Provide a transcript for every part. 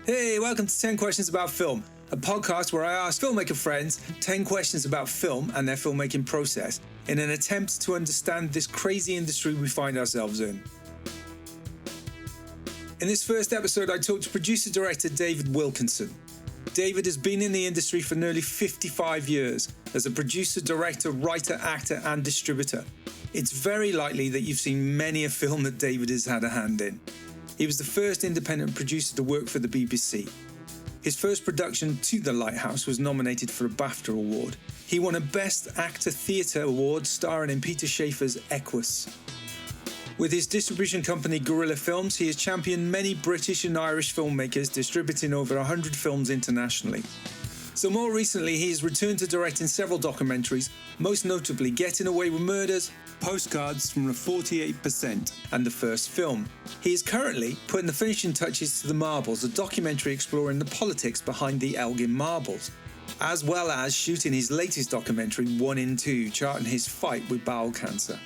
Hey, welcome to 10 Questions About Film, a podcast where I ask filmmaker friends 10 questions about film and their filmmaking process in an attempt to understand this crazy industry we find ourselves in. In this first episode, I talked to producer-director David Wilkinson. David has been in the industry for nearly 55 years as a producer, director, writer, actor, and distributor. It's very likely that you've seen many a film that David has had a hand in. He was the first independent producer to work for the BBC. His first production, To the Lighthouse, was nominated for a BAFTA award. He won a Best Actor Theatre Award starring in Peter Shaffer's Equus. With his distribution company Guerrilla Films, he has championed many British and Irish filmmakers, distributing over 100 films internationally. So more recently, he has returned to directing several documentaries, most notably Getting Away with Murders, Postcards from the 48%, and The First Film. He is currently putting the finishing touches to The Marbles, a documentary exploring the politics behind the Elgin Marbles, as well as shooting his latest documentary, 1 in 2, charting his fight with bowel cancer.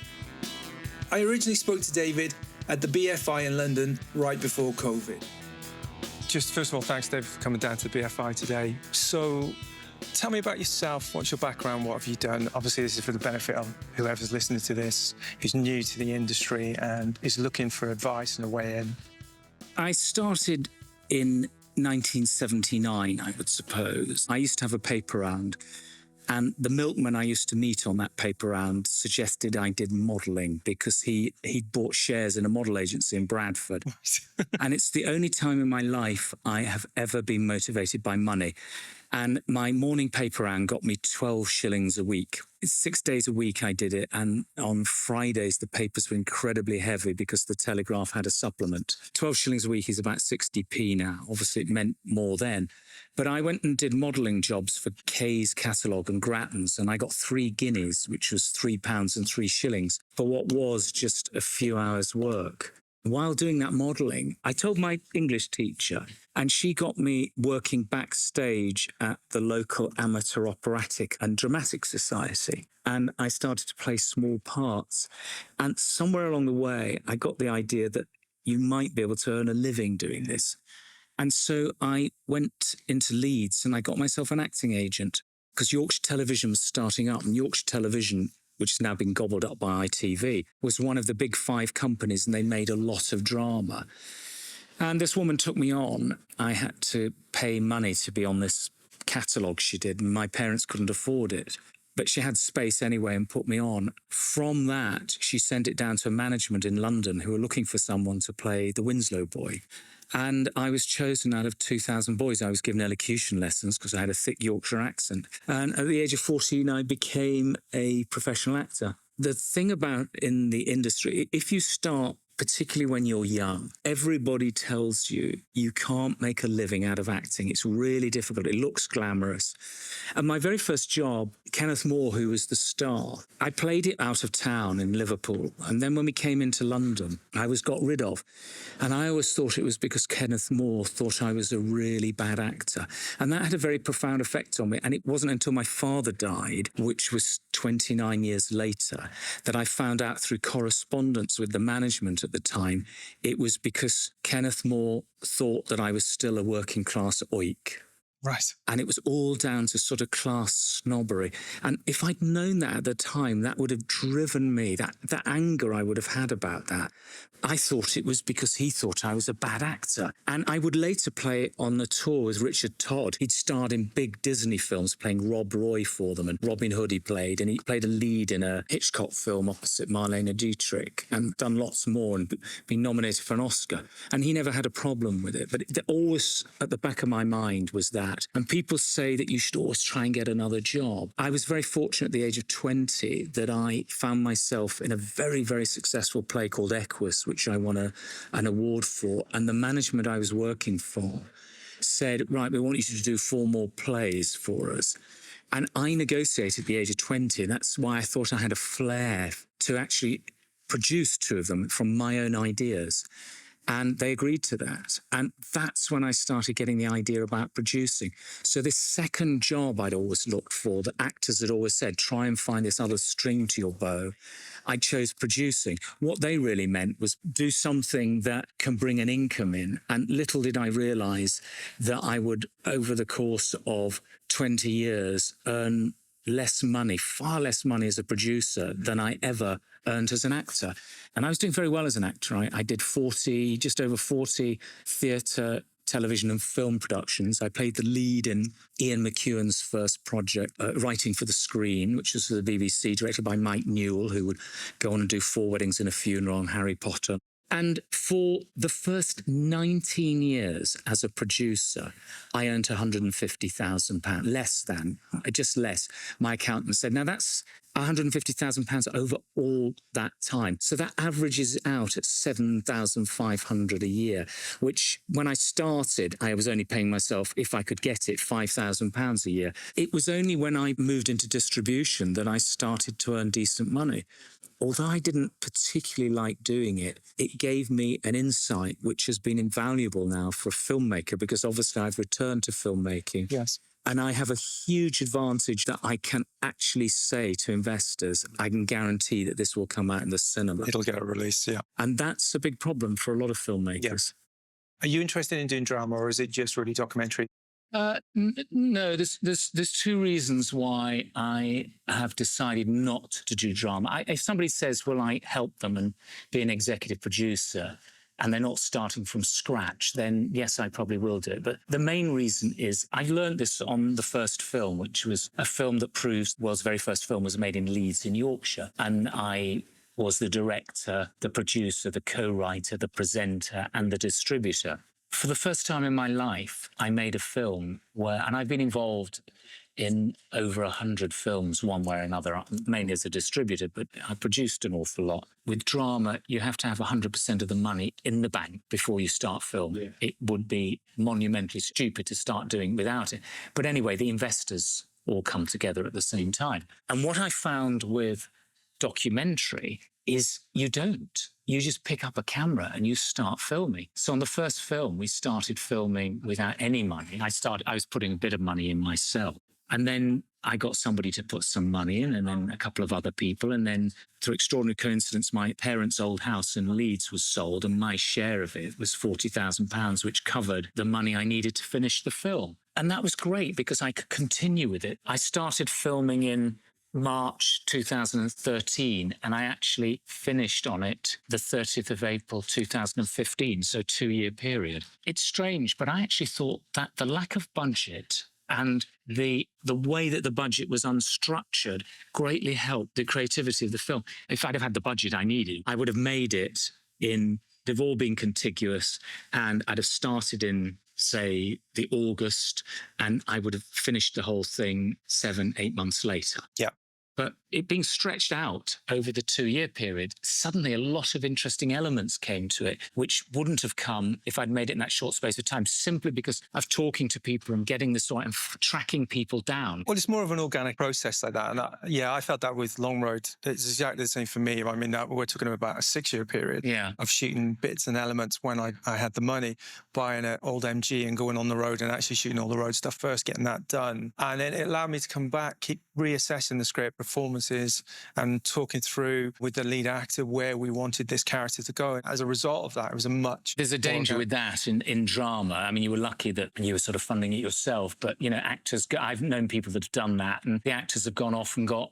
I originally spoke to David at the BFI in London right before COVID. Just first of all, thanks, David, for coming down to the BFI today. So tell me about yourself. What's your background? What have you done? Obviously, this is for the benefit of whoever's listening to this, who's new to the industry and is looking for advice and a way in. I started in 1979, I would suppose. I used to have a paper round, and the milkman I used to meet on that paper round suggested I did modelling because he'd bought shares in a model agency in Bradford. And it's the only time in my life I have ever been motivated by money. And my morning paper round got me 12 shillings a week. It's 6 days a week I did it. And on Fridays, the papers were incredibly heavy because the Telegraph had a supplement. 12 shillings a week is about 60p now. Obviously, it meant more then. But I went and did modelling jobs for Kay's Catalogue and Grattan's, and I got 3 guineas, which was £3 and 3 shillings, for what was just a few hours' work. While doing that modelling, I told my English teacher, and she got me working backstage at the local amateur operatic and dramatic society. And I started to play small parts. And somewhere along the way, I got the idea that you might be able to earn a living doing this. And so I went into Leeds and I got myself an acting agent because Yorkshire Television was starting up, and Yorkshire Television, which has now been gobbled up by ITV, was one of the big 5 companies, and they made a lot of drama. And this woman took me on. I had to pay money to be on this catalogue she did, and my parents couldn't afford it. But she had space anyway and put me on. From that, she sent it down to a management in London who were looking for someone to play the Winslow boy. And I was chosen out of 2,000 boys. I was given elocution lessons because I had a thick Yorkshire accent. And at the age of 14, I became a professional actor. The thing about in the industry, if you start, particularly when you're young, everybody tells you you can't make a living out of acting. It's really difficult. It looks glamorous. And my very first job, Kenneth More, who was the star, I played it out of town in Liverpool. And then when we came into London, I was got rid of. And I always thought it was because Kenneth More thought I was a really bad actor. And that had a very profound effect on me. And it wasn't until my father died, which was 29 years later, that I found out through correspondence with the management at the time, it was because Kenneth More thought that I was still a working class oik. Right. And it was all down to sort of class snobbery. And if I'd known that at the time, that would have driven me, that anger I would have had about that. I thought it was because he thought I was a bad actor. And I would later play on the tour with Richard Todd. He'd starred in big Disney films, playing Rob Roy for them, and Robin Hood he played. And he played a lead in a Hitchcock film opposite Marlene Dietrich, and done lots more and been nominated for an Oscar. And he never had a problem with it. But always at the back of my mind was that. And people say that you should always try and get another job. I was very fortunate at the age of 20 that I found myself in a very, very successful play called Equus, which I won an award for. And the management I was working for said, right, we want you to do 4 more plays for us. And I negotiated at the age of 20. And that's why I thought I had a flair to actually produce 2 of them from my own ideas. And they agreed to that. And that's when I started getting the idea about producing. So this second job I'd always looked for, the actors had always said, try and find this other string to your bow. I chose producing. What they really meant was do something that can bring an income in. And little did I realize that I would, over the course of 20 years, earn less money, far less money as a producer than I ever earned as an actor. And I was doing very well as an actor. I did just over 40 theatre, television and film productions. I played the lead in Ian McEwan's first project, Writing for the Screen, which was for the BBC, directed by Mike Newell, who would go on and do Four Weddings and a Funeral and Harry Potter. And for the first 19 years as a producer, I earned £150,000, just less. My accountant said, now that's £150,000 over all that time. So that averages out at £7,500 a year, which when I started, I was only paying myself, if I could get it, £5,000 a year. It was only when I moved into distribution that I started to earn decent money. Although I didn't particularly like doing it, it gave me an insight which has been invaluable now for a filmmaker, because obviously I've returned to filmmaking. Yes. And I have a huge advantage that I can actually say to investors, I can guarantee that this will come out in the cinema. It'll get a release, yeah. And that's a big problem for a lot of filmmakers. Yes. Are you interested in doing drama, or is it just really documentary? No, there's two reasons why I have decided not to do drama. If somebody says, will I help them and be an executive producer, and they're not starting from scratch, then yes, I probably will do it. But the main reason is I learned this on the first film, which was a film that proves the world's very first film was made in Leeds in Yorkshire. And I was the director, the producer, the co-writer, the presenter, and the distributor. For the first time in my life, I made a film and I've been involved in over 100 films one way or another, mainly as a distributor, but I produced an awful lot. With drama, you have to have 100% of the money in the bank before you start film. Yeah. It would be monumentally stupid to start doing without it. But anyway, the investors all come together at the same time. And what I found with documentary is you don't. You just pick up a camera and you start filming. So on the first film, we started filming without any money. I was putting a bit of money in myself. And then I got somebody to put some money in, and then a couple of other people. And then through extraordinary coincidence, my parents' old house in Leeds was sold, and my share of it was £40,000, which covered the money I needed to finish the film. And that was great because I could continue with it. I started filming in March 2013, and I actually finished on it the 30th of April 2015, so 2-year period. It's strange, but I actually thought that the lack of budget and the way that the budget was unstructured greatly helped the creativity of the film. If I'd have had the budget I needed, I would have made it they've all been contiguous, and I'd have started in, say, the August, and I would have finished the whole thing 7-8 months later. Yeah. But it being stretched out over the 2-year period, suddenly a lot of interesting elements came to it, which wouldn't have come if I'd made it in that short space of time, simply because of talking to people and getting this right and tracking people down. Well, it's more of an organic process like that. And I felt that with Long Road. It's exactly the same for me. I mean, we're talking about a 6-year period of shooting bits and elements when I had the money, buying an old MG and going on the road and actually shooting all the road stuff first, getting that done. And then it allowed me to come back, keep reassessing the script, performances, and talking through with the lead actor where we wanted this character to go. As a result of that, it was There's a danger with that in drama. I mean, you were lucky that you were sort of funding it yourself, but, actors, I've known people that have done that, and the actors have gone off and got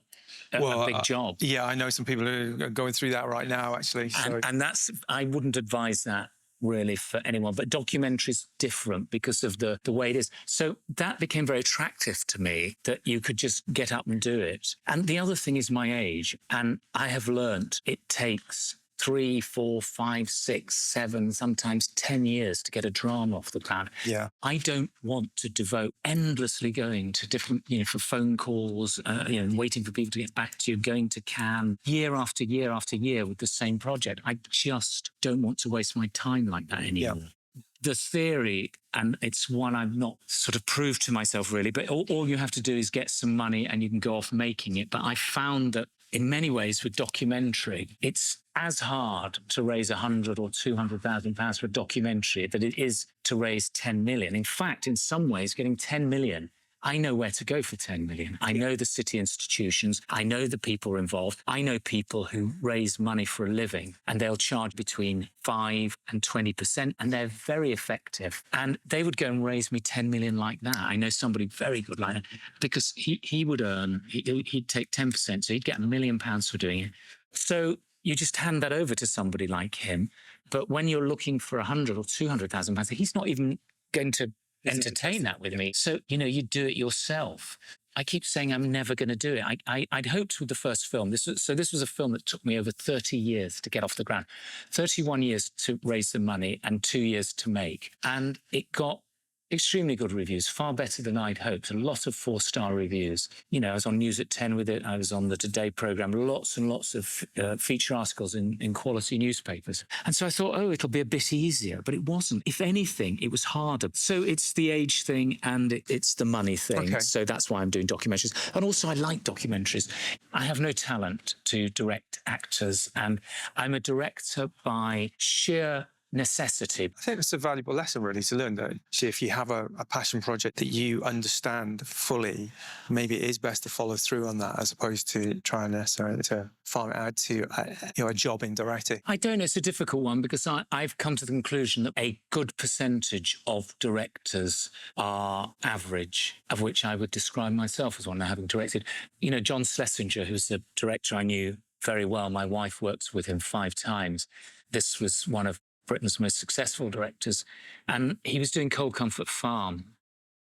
a big job. Yeah, I know some people who are going through that right now, actually. So. And I wouldn't advise that really for anyone, but documentary's different because of the way it is. So that became very attractive to me, that you could just get up and do it. And the other thing is my age, and I have learnt it takes 3, 4, 5, 6, 7, sometimes 10 years to get a drama off the ground. Yeah. I don't want to devote endlessly going to different, for phone calls, waiting for people to get back to you, going to Cannes year after year after year with the same project. I just don't want to waste my time like that anymore. Yeah. The theory, and it's one I've not sort of proved to myself really, but all you have to do is get some money and you can go off making it. But I found that in many ways with documentary, it's as hard to raise £100,000 or £200,000 for a documentary that it is to raise 10 million. In fact, in some ways, getting 10 million I know where to go for 10 million. I know the city institutions. I know the people involved. I know people who raise money for a living, and they'll charge between 5 and 20%, and they're very effective. And they would go and raise me 10 million like that. I know somebody very good like that, because he would earn, he'd take 10%, so he'd get £1 million for doing it. So you just hand that over to somebody like him. But when you're looking for 100 or 200,000 pounds, he's not even going to entertain that with me. So, you do it yourself. I keep saying I'm never going to do it. I'd hoped with the first film. This was a film that took me over 30 years to get off the ground, 31 years to raise the money and 2 years to make. And it got extremely good reviews, far better than I'd hoped. A lot of 4-star reviews. I was on News at 10 with it. I was on the Today programme, lots and lots of feature articles in quality newspapers. And so I thought, it'll be a bit easier, but it wasn't. If anything, it was harder. So it's the age thing and it's the money thing. Okay. So that's why I'm doing documentaries. And also I like documentaries. I have no talent to direct actors, and I'm a director by sheer necessity. I think it's a valuable lesson really to learn, though. See, if you have a passion project that you understand fully, maybe it is best to follow through on that as opposed to trying necessarily to farm it out to a job in directing. I don't know. It's a difficult one because I've come to the conclusion that a good percentage of directors are average, of which I would describe myself as one, having directed. John Schlesinger, who's the director I knew very well. My wife works with him 5 times. This was one of Britain's most successful directors, and he was doing Cold Comfort Farm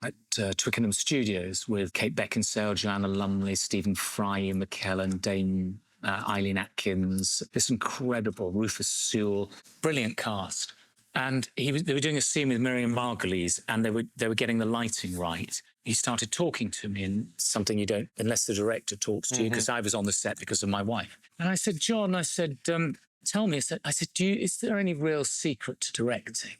at Twickenham Studios with Kate Beckinsale, Joanna Lumley, Stephen Fry, Ian McKellen, Dame Eileen Atkins, this incredible Rufus Sewell, brilliant cast. And they were doing a scene with Miriam Margolyes, and they were getting the lighting right. He started talking to me in something you don't, unless the director talks to you, because I was on the set because of my wife. And I said, John, tell me, I said, is there any real secret to directing?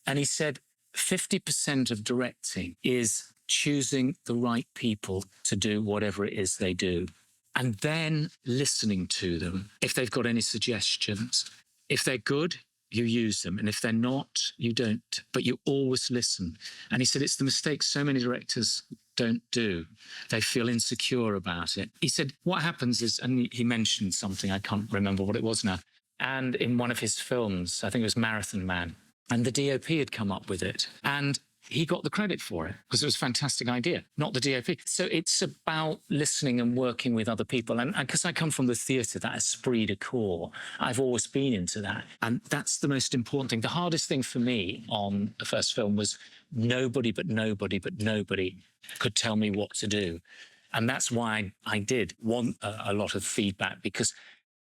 And he said, 50% of directing is choosing the right people to do whatever it is they do, and then listening to them if they've got any suggestions. If they're good, you use them, and if they're not, you don't, but you always listen. And he said, it's the mistake so many directors don't do. They feel insecure about it. He said, what happens is, and he mentioned something, I can't remember what it was now, and in one of his films, I think it was Marathon Man, and the DOP had come up with it, and he got the credit for it because it was a fantastic idea, not the DOP. So it's about listening and working with other people. And because I come from the theatre, that esprit de corps, I've always been into that. And that's the most important thing. The hardest thing for me on the first film was nobody could tell me what to do. And that's why I did want a lot of feedback, because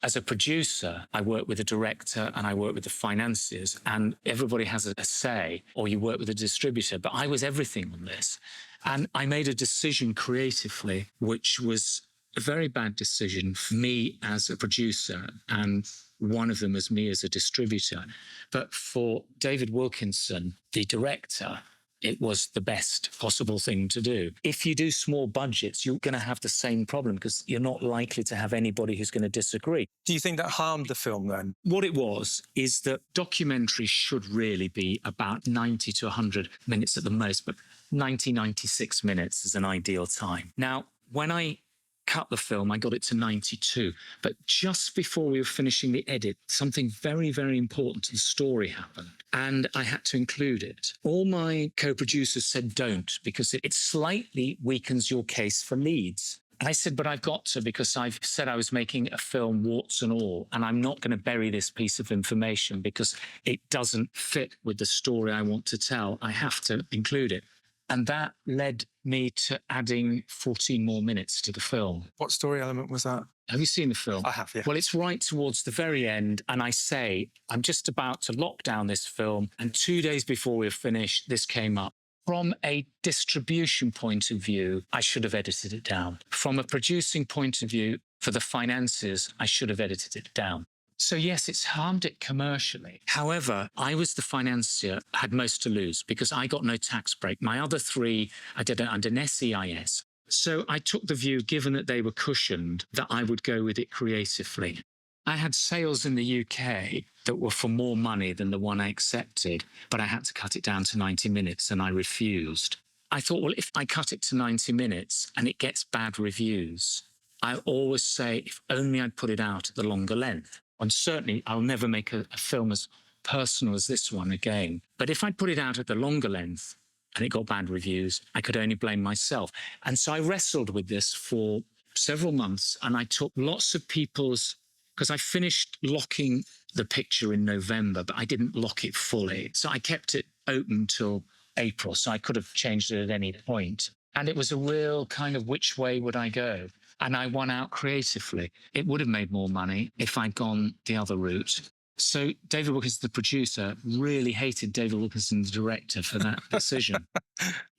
as a producer, I work with a director and I work with the financiers, and everybody has a say, or you work with a distributor. But I was everything on this. And I made a decision creatively, which was a very bad decision for me as a producer, and one of them as me as a distributor. But for David Wilkinson, the director, it was the best possible thing to do. If you do small budgets, you're going to have the same problem because you're not likely to have anybody who's going to disagree. Do you think that harmed the film then? What it was is that documentaries should really be about 90 to 100 minutes at the most, but 96 minutes is an ideal time. Now, when I cut the film, I got it to 92. But just before we were finishing the edit, something very, very important to the story happened, and I had to include it. All my co-producers said don't, because it slightly weakens your case for leads. And I said, but I've got to, because I've said I was making a film, warts and all, and I'm not going to bury this piece of information because it doesn't fit with the story I want to tell. I have to include it. And that led me to adding 14 more minutes to the film. What story element was that? Have you seen the film? I have, yeah. Well, it's right towards the very end, and I say, I'm just about to lock down this film, and 2 days before we were finished, this came up. From a distribution point of view, I should have edited it down. From a producing point of view, for the finances, I should have edited it down. So yes, it's harmed it commercially. However, I was the financier, had most to lose because I got no tax break. My other 3, I did it under an SEIS. So I took the view, given that they were cushioned, that I would go with it creatively. I had sales in the UK that were for more money than the one I accepted, but I had to cut it down to 90 minutes and I refused. I thought, well, if I cut it to 90 minutes and it gets bad reviews, I always say, if only I'd put it out at the longer length. And certainly I'll never make a film as personal as this one again. But if I'd put it out at the longer length and it got bad reviews, I could only blame myself. And so I wrestled with this for several months, and I took lots of people's, because I finished locking the picture in November, but I didn't lock it fully. So I kept it open till April, so I could have changed it at any point. And it was a real kind of which way would I go? And I won out creatively. It would have made more money if I'd gone the other route. So David Wilkinson, the producer, really hated David Wilkinson, the director, for that decision.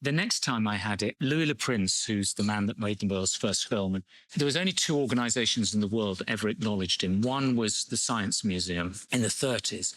The next time I had it, Louis Le Prince, who's the man that made the world's first film, and there was only two organizations in the world that ever acknowledged him. One was the Science Museum in the 30s,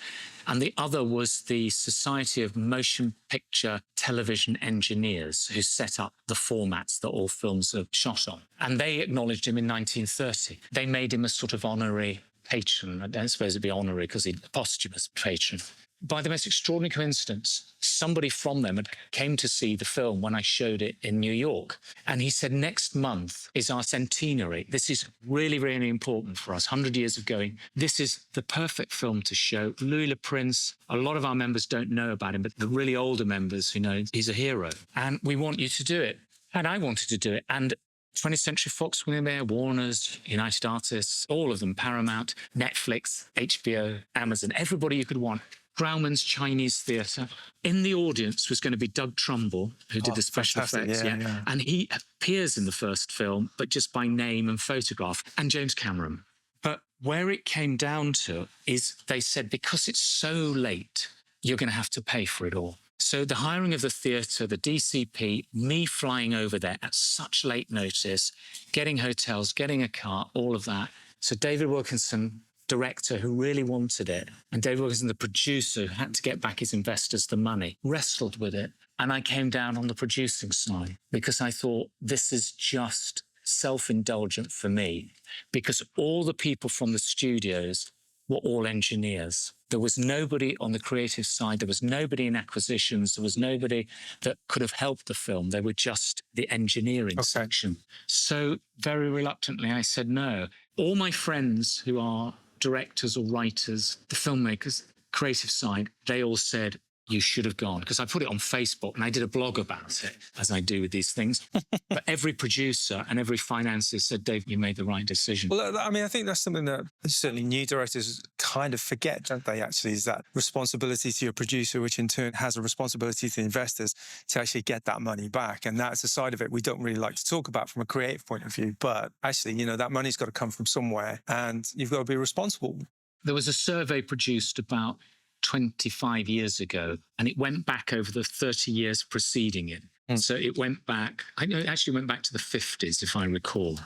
and the other was the Society of Motion Picture Television Engineers, who set up the formats that all films are shot on. And they acknowledged him in 1930. They made him a sort of honorary patron. I don't suppose it'd be honorary because he's a posthumous patron. By the most extraordinary coincidence, somebody from them came to see the film when I showed it in New York. And he said, next month is our centenary. This is really, really important for us. 100 years of going. This is the perfect film to show. Louis Le Prince, a lot of our members don't know about him, but the really older members who know he's a hero. And we want you to do it. And I wanted to do it. And 20th Century Fox, William Mayer, Warner's, United Artists, all of them, Paramount, Netflix, HBO, Amazon, everybody you could want. Grauman's Chinese Theatre. In the audience was going to be Doug Trumbull, who did the special effects. Yeah. And he appears in the first film, but just by name and photograph, and James Cameron. But where it came down to is they said, because it's so late, you're going to have to pay for it all. So the hiring of the theatre, the DCP, me flying over there at such late notice, getting hotels, getting a car, all of that. So David Wilkinson, director who really wanted it, and David Wilkinson, the producer who had to get back his investors the money, wrestled with it. And I came down on the producing side because I thought this is just self-indulgent for me, because all the people from the studios were all engineers. There was nobody on the creative side. There was nobody in acquisitions. There was nobody that could have helped the film. They were just the engineering section. So very reluctantly, I said no. All my friends who are directors or writers, the filmmakers, creative side, they all said, you should have gone. Because I put it on Facebook and I did a blog about it, as I do with these things. But every producer and every financier said, Dave, you made the right decision. Well, I mean, I think that's something that certainly new directors kind of forget, don't they, actually, is that responsibility to your producer, which in turn has a responsibility to the investors to actually get that money back. And that's a side of it we don't really like to talk about from a creative point of view. But actually, you know, that money's got to come from somewhere and you've got to be responsible. There was a survey produced about 25 years ago, and it went back over the 30 years preceding it. So it went back, I know it actually went back to the 50s, if I recall.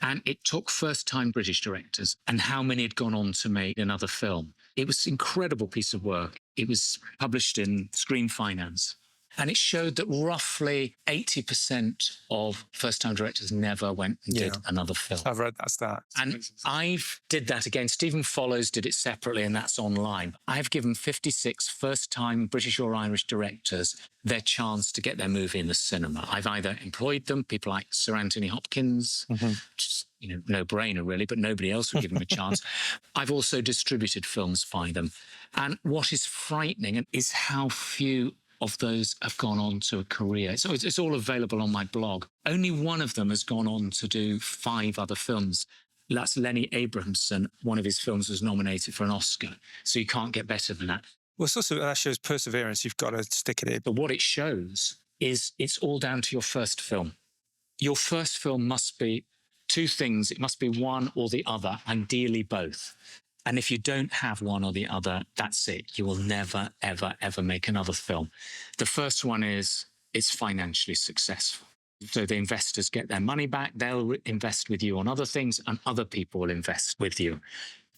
And it took first-time British directors and how many had gone on to make another film. It was an incredible piece of work. It was published in Screen Finance. And it showed that roughly 80% of first-time directors never went and did another film. I've read that stat. And I did that again. Stephen Follows did it separately, and that's online. I've given 56 first-time British or Irish directors their chance to get their movie in the cinema. I've either employed them, people like Sir Anthony Hopkins, just, you know, no-brainer really, but nobody else would give them a chance. I've also distributed films by them. And what is frightening is how few of those have gone on to a career. So it's all available on my blog. Only one of them has gone on to do 5 other films. That's Lenny Abrahamson. One of his films was nominated for an Oscar. So you can't get better than that. Well, it's also, that shows perseverance. You've got to stick at it. But what it shows is it's all down to your first film. Your first film must be 2 things. It must be one or the other, ideally both. And if you don't have one or the other, that's it. You will never, ever, ever make another film. The first one is it's financially successful. So the investors get their money back. They'll invest with you on other things, and other people will invest with you.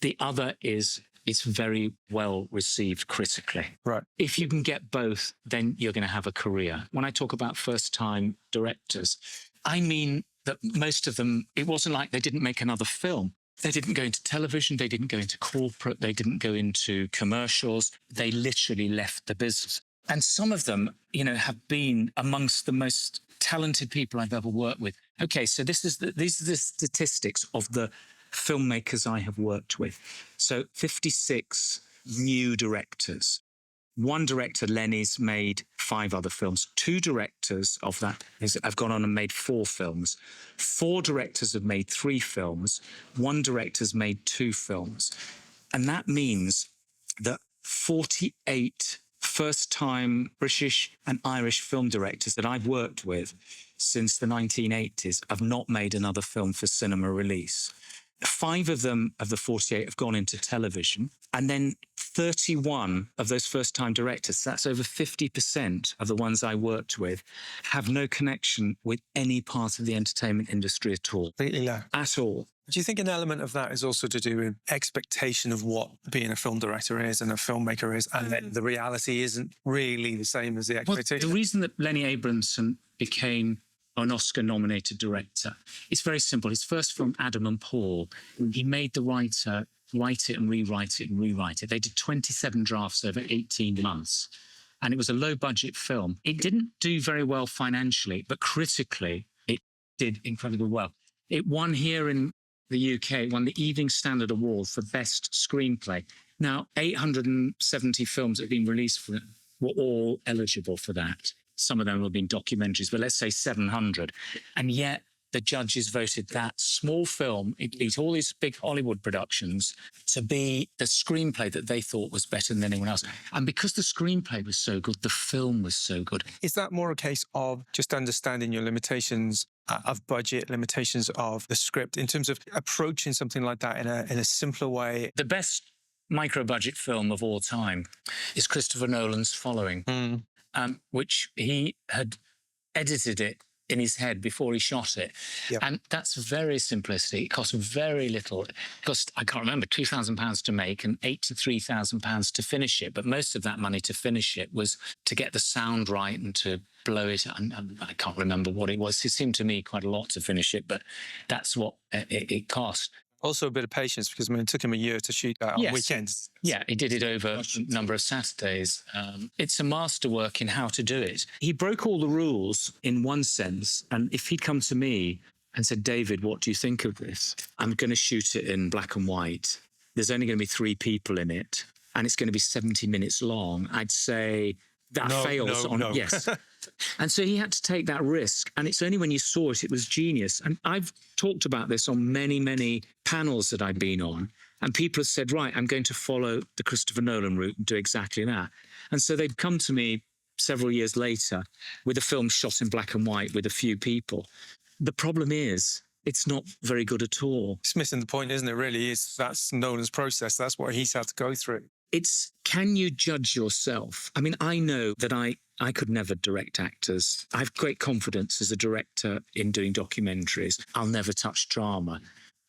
The other is it's very well received critically. Right. If you can get both, then you're going to have a career. When I talk about first-time directors, I mean that most of them, it wasn't like they didn't make another film. They didn't go into television, they didn't go into corporate, they didn't go into commercials. They literally left the business. And some of them, have been amongst the most talented people I've ever worked with. Okay, so these are the statistics of the filmmakers I have worked with. So 56 new directors. One director, Lenny's, made 5 other films. 2 directors of that have gone on and made 4 films. 4 directors have made 3 films. 1 director's made 2 films. And that means that 48 first-time British and Irish film directors that I've worked with since the 1980s have not made another film for cinema release. 5 of them, of the 48, have gone into television. And then 31 of those first-time directors, that's over 50% of the ones I worked with, have no connection with any part of the entertainment industry at all. Completely low. At all. Do you think an element of that is also to do with expectation of what being a film director is and a filmmaker is, and then the reality isn't really the same as the expectation? The reason that Lenny Abramson became an Oscar-nominated director, it's very simple. His first film, Adam and Paul, he made the writer write it and rewrite it and rewrite it. They did 27 drafts over 18 months. And it was a low-budget film. It didn't do very well financially, but critically, it did incredibly well. It won here in the UK, won the Evening Standard Award for Best Screenplay. Now, 870 films that have been released for it were all eligible for that. Some of them have been documentaries, but let's say 700. And yet the judges voted that small film, it beat all these big Hollywood productions, to be the screenplay that they thought was better than anyone else. And because the screenplay was so good, the film was so good. Is that more a case of just understanding your limitations of budget, limitations of the script, in terms of approaching something like that in a simpler way? The best micro-budget film of all time is Christopher Nolan's Following, which he had edited it in his head before he shot it. Yep. And that's very simplistic. It cost very little. It cost, I can't remember, £2,000 to make and £83,000 to finish it. But most of that money to finish it was to get the sound right and to blow it. And I can't remember what it was. It seemed to me quite a lot to finish it, but that's what it cost. Also a bit of patience, because it took him a year to shoot that on weekends. Yeah, he did it over a number of Saturdays. It's a masterwork in how to do it. He broke all the rules in one sense. And if he'd come to me and said, David, what do you think of this? I'm going to shoot it in black and white. There's only going to be 3 people in it, and it's going to be 70 minutes long. I'd say that fails. Yes. And so he had to take that risk. And it's only when you saw it, it was genius. And I've talked about this on many, many panels that I've been on. And people have said, right, I'm going to follow the Christopher Nolan route and do exactly that. And so they'd come to me several years later with a film shot in black and white with a few people. The problem is, it's not very good at all. It's missing the point, isn't it, really? That's Nolan's process. That's what he's had to go through. It's, can you judge yourself? I mean, I know that I could never direct actors. I have great confidence as a director in doing documentaries. I'll never touch drama.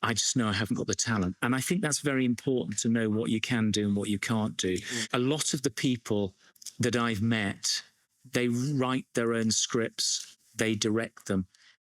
I just know I haven't got the talent. And I think that's very important, to know what you can do and what you can't do. A lot of the people that I've met, they write their own scripts, they direct them.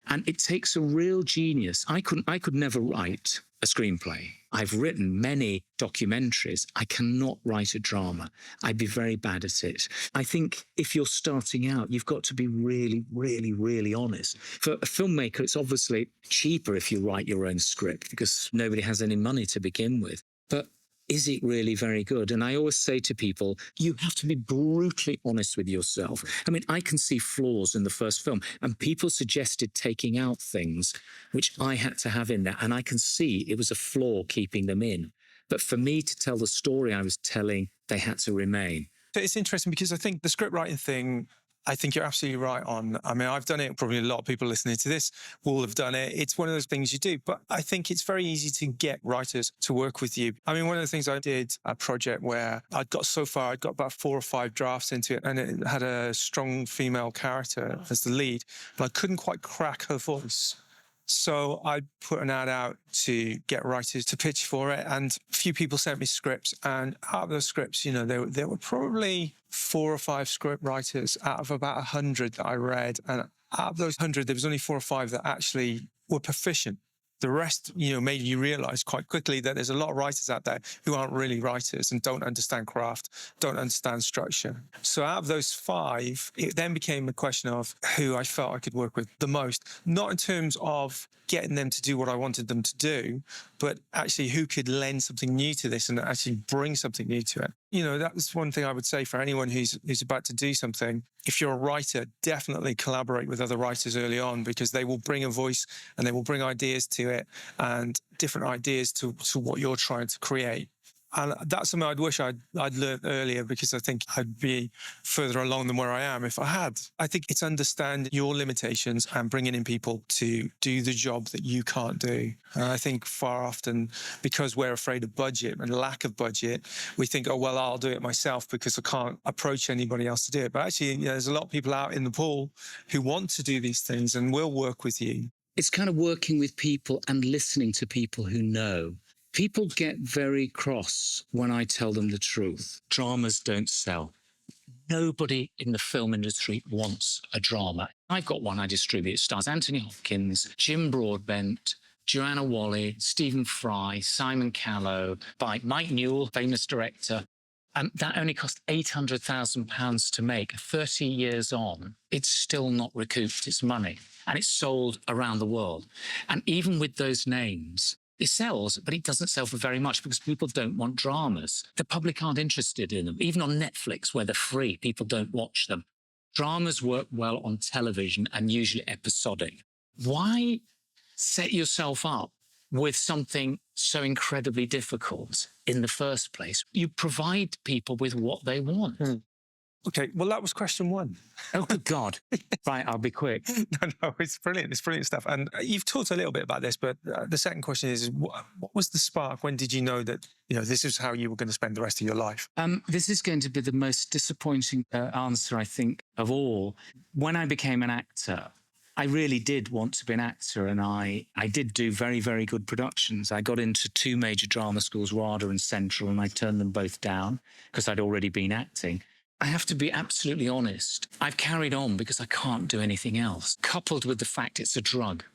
And it takes a real genius. I could never write a screenplay. I've written many documentaries. I cannot write a drama. I'd be very bad at it. I think if you're starting out, you've got to be really, really, really honest. For a filmmaker, it's obviously cheaper if you write your own script, because nobody has any money to begin with. But is it really very good? And I always say to people, you have to be brutally honest with yourself. I mean, I can see flaws in the first film, and people suggested taking out things which I had to have in there, and I can see it was a flaw keeping them in. But for me to tell the story I was telling, they had to remain. It's interesting, because I think the script writing thing, I think you're absolutely right on. I mean, I've done it. Probably a lot of people listening to this will have done it. It's one of those things you do. But I think it's very easy to get writers to work with you. I mean, one of the things I did, a project where I'd got so far, I'd got about 4 or 5 drafts into it, and it had a strong female character as the lead, but I couldn't quite crack her voice. So I put an ad out to get writers to pitch for it, and a few people sent me scripts, and out of those scripts, there were probably 4 or 5 script writers out of about 100 that I read, and out of those 100, there was only 4 or 5 that actually were proficient. The rest, made you realize quite quickly that there's a lot of writers out there who aren't really writers and don't understand craft, don't understand structure. So out of those 5, it then became a question of who I felt I could work with the most, not in terms of getting them to do what I wanted them to do, but actually who could lend something new to this and actually bring something new to it. That's one thing I would say for anyone who's about to do something. If you're a writer, definitely collaborate with other writers early on, because they will bring a voice and they will bring ideas to it and different ideas to what you're trying to create. And that's something I'd wish I'd learned earlier, because I think I'd be further along than where I am if I had. I think it's understand your limitations and bringing in people to do the job that you can't do. And I think far often, because we're afraid of budget and lack of budget, we think, oh, well, I'll do it myself because I can't approach anybody else to do it. But actually, there's a lot of people out in the pool who want to do these things and will work with you. It's kind of working with people and listening to people who know. People get very cross when I tell them the truth. Dramas don't sell. Nobody in the film industry wants a drama. I've got one I distribute. It stars Anthony Hopkins, Jim Broadbent, Joanna Whalley, Stephen Fry, Simon Callow, by Mike Newell, famous director. That only cost £800,000 to make. 30 years on, it's still not recouped its money. And it's sold around the world. And even with those names, it sells, but it doesn't sell for very much because people don't want dramas. The public aren't interested in them. Even on Netflix, where they're free, people don't watch them. Dramas work well on television and usually episodic. Why set yourself up with something so incredibly difficult in the first place? You provide people with what they want. Okay, well, that was question 1. Oh, good God. Right, I'll be quick. No, it's brilliant. It's brilliant stuff. And you've talked a little bit about this, but the second question is what was the spark? When did you know that, this is how you were going to spend the rest of your life? This is going to be the most disappointing answer, I think, of all. When I became an actor, I really did want to be an actor, and I did do very, very good productions. I got into 2 major drama schools, RADA and Central, and I turned them both down because I'd already been acting. I have to be absolutely honest. I've carried on because I can't do anything else, coupled with the fact it's a drug.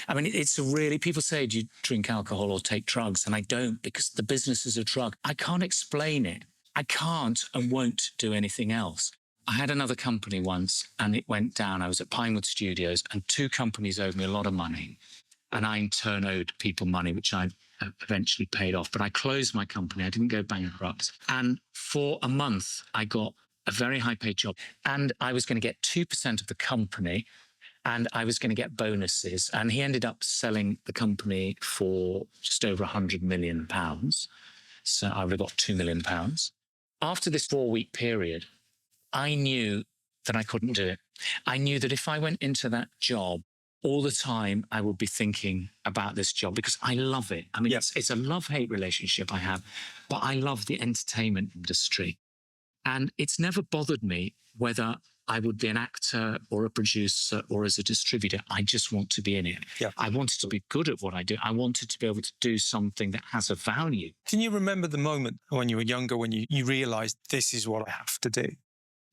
I mean, it's a really, people say, do you drink alcohol or take drugs? And I don't, because the business is a drug. I can't explain it. I can't and won't do anything else. I had another company once and it went down. I was at Pinewood Studios and 2 companies owed me a lot of money. And I in turn owed people money, which I eventually paid off. But I closed my company. I didn't go bankrupt. And for a month, I got a very high paid job. And I was going to get 2% of the company and I was going to get bonuses. And he ended up selling the company for just over £100 million. So I would have got £2 million. After this 4-week period, I knew that I couldn't do it. I knew that if I went into that job, all the time I would be thinking about this job because I love it. I mean, it's a love-hate relationship I have, but I love the entertainment industry. And it's never bothered me whether I would be an actor or a producer or as a distributor. I just want to be in it. Yeah. I wanted to be good at what I do. I wanted to be able to do something that has a value. Can you remember the moment when you were younger when you realised this is what I have to do?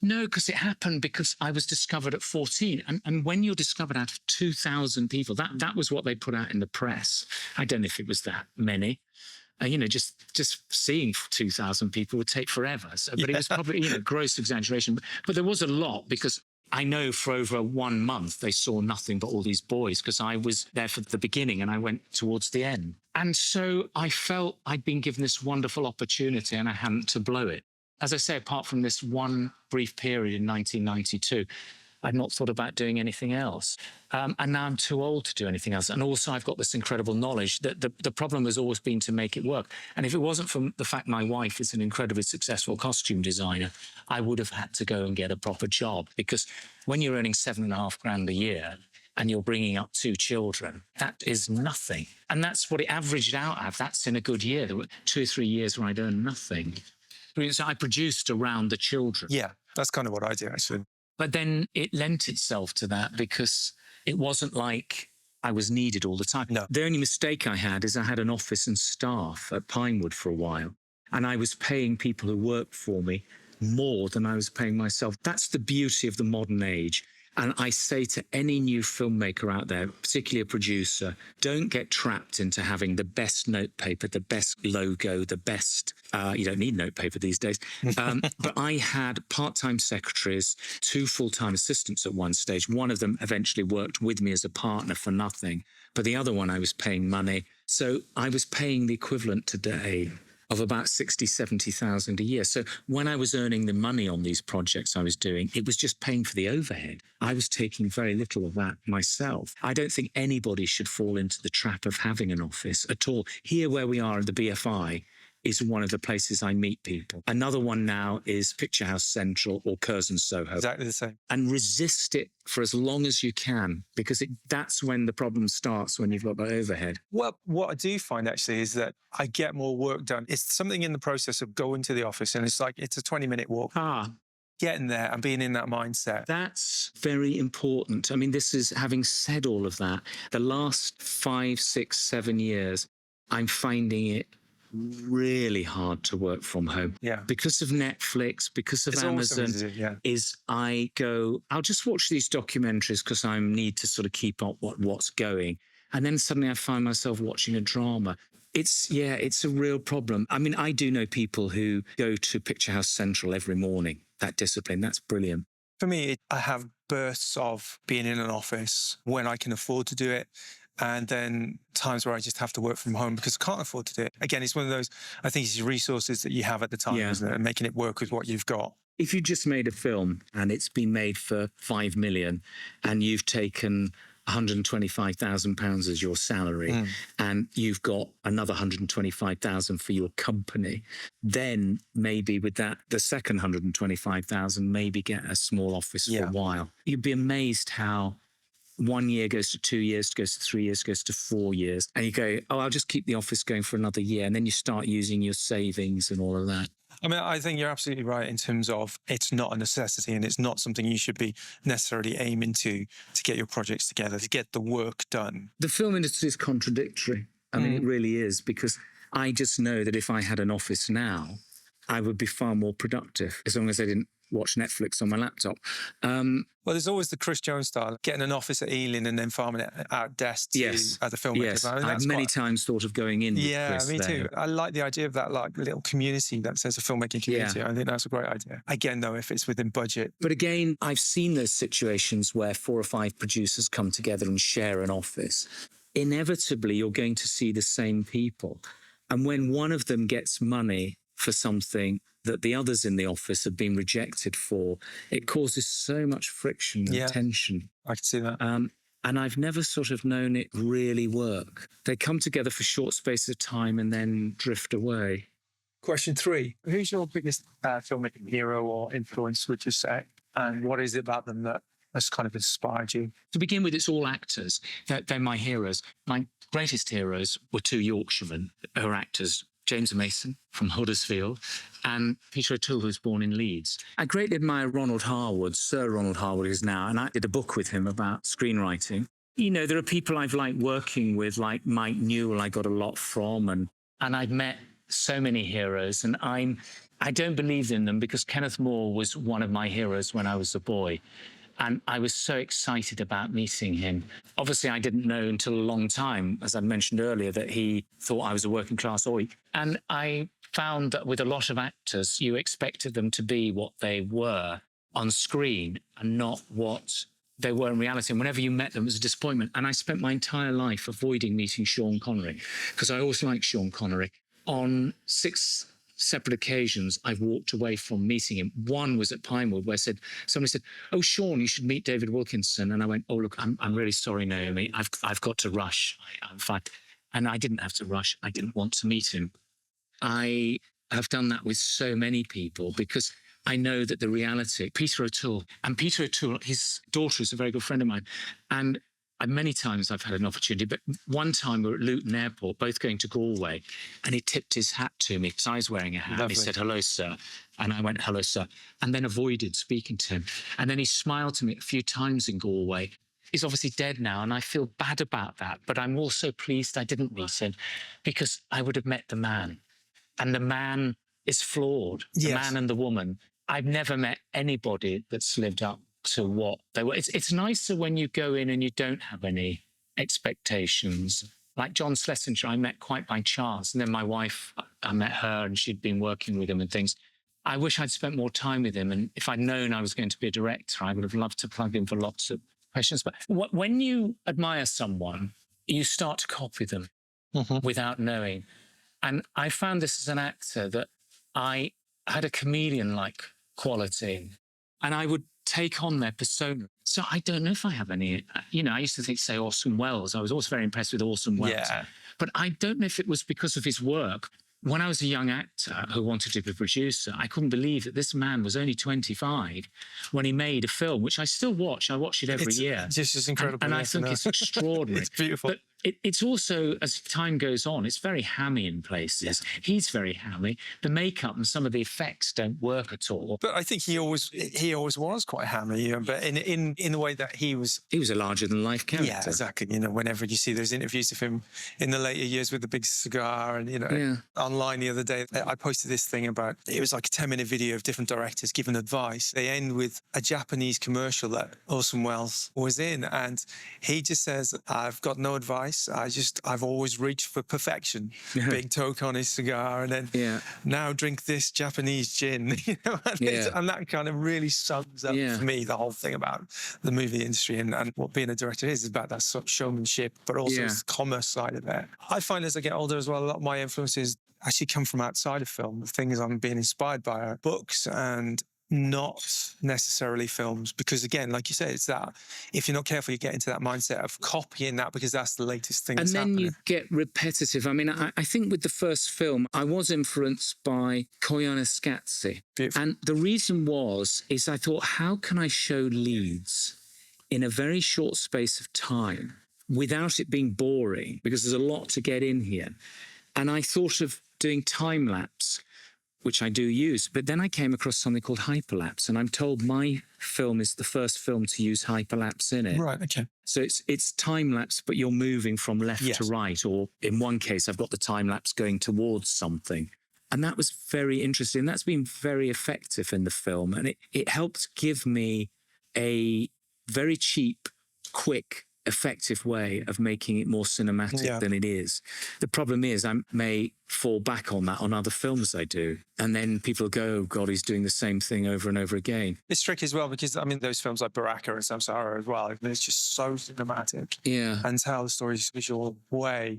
No, because it happened because I was discovered at 14. And when you're discovered out of 2,000 people, that was what they put out in the press. I don't know if it was that many. Just seeing 2,000 people would take forever. But it was probably, gross exaggeration. But there was a lot because I know for over 1 month they saw nothing but all these boys because I was there for the beginning and I went towards the end. And so I felt I'd been given this wonderful opportunity and I hadn't to blow it. As I say, apart from this one brief period in 1992, I'd not thought about doing anything else. And now I'm too old to do anything else. And also I've got this incredible knowledge that the problem has always been to make it work. And if it wasn't for the fact my wife is an incredibly successful costume designer, I would have had to go and get a proper job. Because when you're earning £7,500 a year and you're bringing up 2 children, that is nothing. And that's what it averaged out at. That's in a good year. There were 2 or 3 years where I'd earned nothing. So I produced around the children. Yeah, that's kind of what I do, actually. But then it lent itself to that because it wasn't like I was needed all the time. No. The only mistake I had is I had an office and staff at Pinewood for a while, and I was paying people who worked for me more than I was paying myself. That's the beauty of the modern age. And I say to any new filmmaker out there, particularly a producer, don't get trapped into having the best notepaper, the best logo, the best, you don't need notepaper these days. But I had part-time secretaries, 2 full-time assistants at one stage. One of them eventually worked with me as a partner for nothing, but the other one I was paying money. So I was paying the equivalent today of about 60, 70,000 a year. So when I was earning the money on these projects I was doing, it was just paying for the overhead. I was taking very little of that myself. I don't think anybody should fall into the trap of having an office at all. Here where we are at the BFI is one of the places I meet people. Another one now is Picture House Central or Curzon Soho. Exactly the same. And resist it for as long as you can, because that's when the problem starts, when you've got the overhead. Well, what I do find actually is that I get more work done. It's something in the process of going to the office, and it's like it's a 20-minute walk. Getting there and being in that mindset. That's very important. I mean, this is, having said all of that, the last 5, 6, 7 years, I'm finding it really hard to work from home. Yeah. Because of Netflix, because of Amazon, I'll just watch these documentaries because I need to sort of keep up what's going. And then suddenly I find myself watching a drama. It's a real problem. I mean, I do know people who go to Picture House Central every morning. That discipline, that's brilliant. For me, I have bursts of being in an office when I can afford to do it, and then times where I just have to work from home because I can't afford to do it. Again, it's one of those, I think it's resources that you have at the time, isn't it? And making it work with what you've got. If you just made a film and it's been made for 5 million and you've taken £125,000 as your salary and you've got another 125,000 for your company, then maybe with that, the second 125,000, maybe get a small office for a while. You'd be amazed how 1 year goes to 2 years, goes to 3 years, goes to 4 years. And you go, oh, I'll just keep the office going for another year. And then you start using your savings and all of that. I mean, I think you're absolutely right in terms of it's not a necessity and it's not something you should be necessarily aiming to get your projects together, to get the work done. The film industry is contradictory. I mean, it really is, because I just know that if I had an office now, I would be far more productive as long as I didn't watch Netflix on my laptop. Well, there's always the Chris Jones style, getting an office at Ealing and then farming it out desk to other filmmakers. Yes, I've many times thought of going in. Yeah, me too. I like the idea of that like little community, that sense of filmmaking community. I think that's a great idea. Again, though, if it's within budget. But again, I've seen those situations where 4 or 5 producers come together and share an office. Inevitably, you're going to see the same people. And when one of them gets money for something that the others in the office have been rejected for, it causes so much friction and tension. I can see that. And I've never sort of known it really work. They come together for short spaces of time and then drift away. Question 3. Who's your biggest filmmaking hero or influence, would you say? And what is it about them that has kind of inspired you? To begin with, it's all actors. They're my heroes. My greatest heroes were 2 Yorkshiremen who are actors, James Mason from Huddersfield and Peter O'Toole, who was born in Leeds. I greatly admire Ronald Harwood, Sir Ronald Harwood is now, and I did a book with him about screenwriting. You know, there are people I've liked working with, like Mike Newell, I got a lot from, and I've met so many heroes, and I don't believe in them because Kenneth More was one of my heroes when I was a boy. And I was so excited about meeting him. Obviously, I didn't know until a long time, as I mentioned earlier, that he thought I was a working class oik. And I found that with a lot of actors, you expected them to be what they were on screen and not what they were in reality. And whenever you met them, it was a disappointment. And I spent my entire life avoiding meeting Sean Connery because I always liked Sean Connery. On 6 separate occasions, I've walked away from meeting him. One was at Pinewood, where somebody said, "Oh, Sean, you should meet David Wilkinson." And I went, "Oh, look, I'm really sorry, Naomi. I've got to rush. I'm fine." And I didn't have to rush. I didn't want to meet him. I have done that with so many people because I know that the reality, Peter O'Toole, his daughter is a very good friend of mine. And many times I've had an opportunity, but one time we were at Luton Airport, both going to Galway, and he tipped his hat to me because I was wearing a hat. Lovely. He said, "Hello, sir." And I went, "Hello, sir," and then avoided speaking to him. And then he smiled to me a few times in Galway. He's obviously dead now, and I feel bad about that, but I'm also pleased I didn't meet him because I would have met the man. And the man is flawed, the man and the woman. I've never met anybody that's lived up to what they were. It's nicer when you go in and you don't have any expectations. Like John Schlesinger, I met quite by chance. And then my wife, I met her and she'd been working with him and things. I wish I'd spent more time with him. And if I'd known I was going to be a director, I would have loved to plug in for lots of questions. But when you admire someone, you start to copy them without knowing. And I found this as an actor that I had a chameleon-like quality and I would take on their persona. So I don't know if I have any, I used to say Orson Welles. I was always very impressed with Orson Welles. Yeah. But I don't know if it was because of his work. When I was a young actor who wanted to be a producer, I couldn't believe that this man was only 25 when he made a film, which I still watch. I watch it every year. It's just incredible. And I think it's extraordinary. It's beautiful. But it's also, as time goes on, it's very hammy in places. Yeah. He's very hammy. The makeup and some of the effects don't work at all. But I think he always was quite hammy, but in the way that he was a larger than life character. Yeah, exactly. Whenever you see those interviews of him in the later years with the big cigar and, online the other day, I posted this thing about, it was like a 10-minute video of different directors giving advice. They end with a Japanese commercial that Orson Welles was in. And he just says, I've got no advice. I've always reached for perfection. Big toke on his cigar, and then now drink this Japanese gin. And that kind of really sums up for me the whole thing about the movie industry and what being a director is about that sort of showmanship, but also the commerce side of it. I find as I get older as well, a lot of my influences actually come from outside of film. The things I'm being inspired by are books and not necessarily films, because again, like you said, it's that if you're not careful, you get into that mindset of copying that because that's the latest thing. And that's then happening. you get repetitive. I mean, I think with the first film, I was influenced by Koyaanisqatsi. And the reason is I thought, how can I show leads in a very short space of time without it being boring? Because there's a lot to get in here. And I thought of doing time-lapse, which I do use. But then I came across something called hyperlapse, and I'm told my film is the first film to use hyperlapse in it. Right, okay. So it's time-lapse, but you're moving from left to right, or in one case, I've got the time-lapse going towards something. And that was very interesting. That's been very effective in the film. And it helped give me a very cheap, quick, effective way of making it more cinematic than it is. The problem is I may fall back on that on other films I do. And then people go, oh God, he's doing the same thing over and over again. It's tricky as well because, I mean, those films like Baraka and Samsara as well, it's just so cinematic. Yeah. And tell the stories visual way.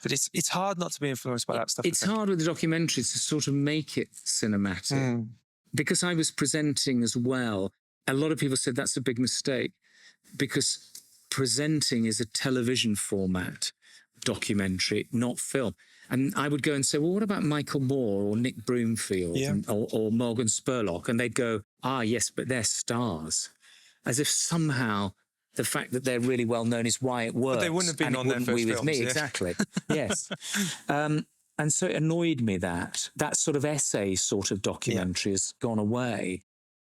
But it's hard not to be influenced by that stuff. It's hard with the documentaries to sort of make it cinematic. Because I was presenting as well, a lot of people said that's a big mistake because presenting is a television format documentary, not film. And I would go and say, well, what about Michael Moore or Nick Broomfield or Morgan Spurlock? And they'd go, yes, but they're stars. As if somehow the fact that they're really well known is why it works. But they wouldn't have been on their first films. Exactly. Yes. And so it annoyed me that sort of essay sort of documentary has gone away.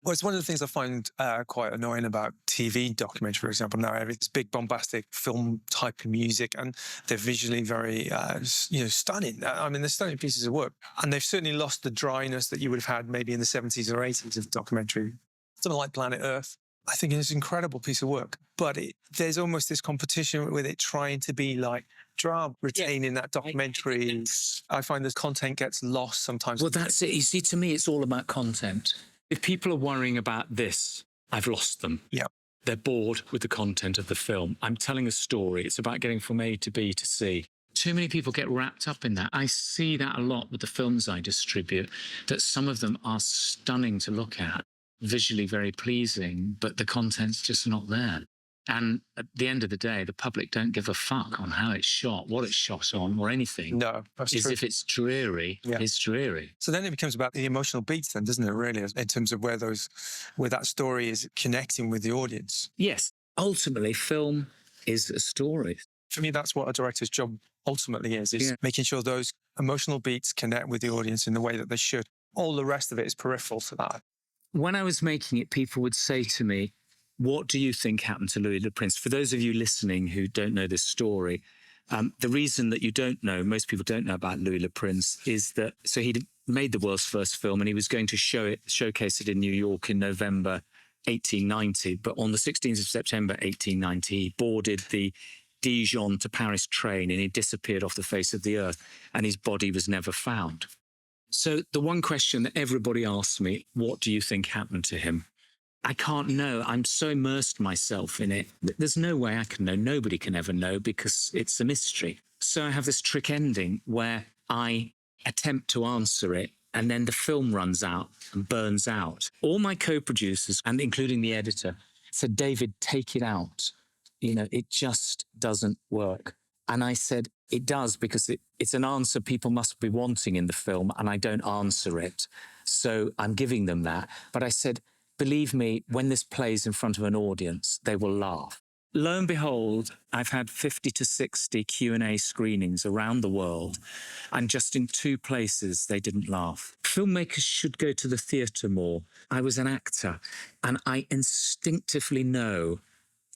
Well, it's one of the things I find quite annoying about TV documentary, for example. Now, it's big, bombastic film type of music, and they're visually very, stunning. I mean, they're stunning pieces of work. And they've certainly lost the dryness that you would have had maybe in the 70s or 80s of documentary. Something like Planet Earth, I think it's an incredible piece of work. But there's almost this competition with it trying to be like drama, retaining that documentary. I find the content gets lost sometimes. Well, that's it. You see, to me, it's all about content. If people are worrying about this, I've lost them. Yeah. They're bored with the content of the film. I'm telling a story. It's about getting from A to B to C. Too many people get wrapped up in that. I see that a lot with the films I distribute, that some of them are stunning to look at, visually very pleasing, but the content's just not there. And at the end of the day, the public don't give a fuck on how it's shot, what it's shot on, or anything. No, that's true. If it's dreary, it's dreary. So then it becomes about the emotional beats then, doesn't it, really, in terms of where that story is connecting with the audience? Yes. Ultimately, film is a story. For me, that's what a director's job ultimately is making sure those emotional beats connect with the audience in the way that they should. All the rest of it is peripheral to that. When I was making it, people would say to me, what do you think happened to Louis Le Prince? For those of you listening who don't know this story, the reason that you don't know, most people don't know about Louis Le Prince, is that, so he made the world's first film and he was going to showcase it in New York in November 1890, but on the 16th of September 1890, he boarded the Dijon to Paris train and he disappeared off the face of the earth and his body was never found. So the one question that everybody asks me, what do you think happened to him? I can't know. I'm so immersed myself in it. There's no way I can know. Nobody can ever know because it's a mystery. So I have this trick ending where I attempt to answer it and then the film runs out and burns out. All my co-producers, and including the editor, said, David, take it out. You know, it just doesn't work. And I said, it does because it's an answer people must be wanting in the film and I don't answer it. So I'm giving them that. But I said, believe me, when this plays in front of an audience, they will laugh. Lo and behold, I've had 50 to 60 Q&A screenings around the world, and just in 2 places they didn't laugh. Filmmakers should go to the theatre more. I was an actor, and I instinctively know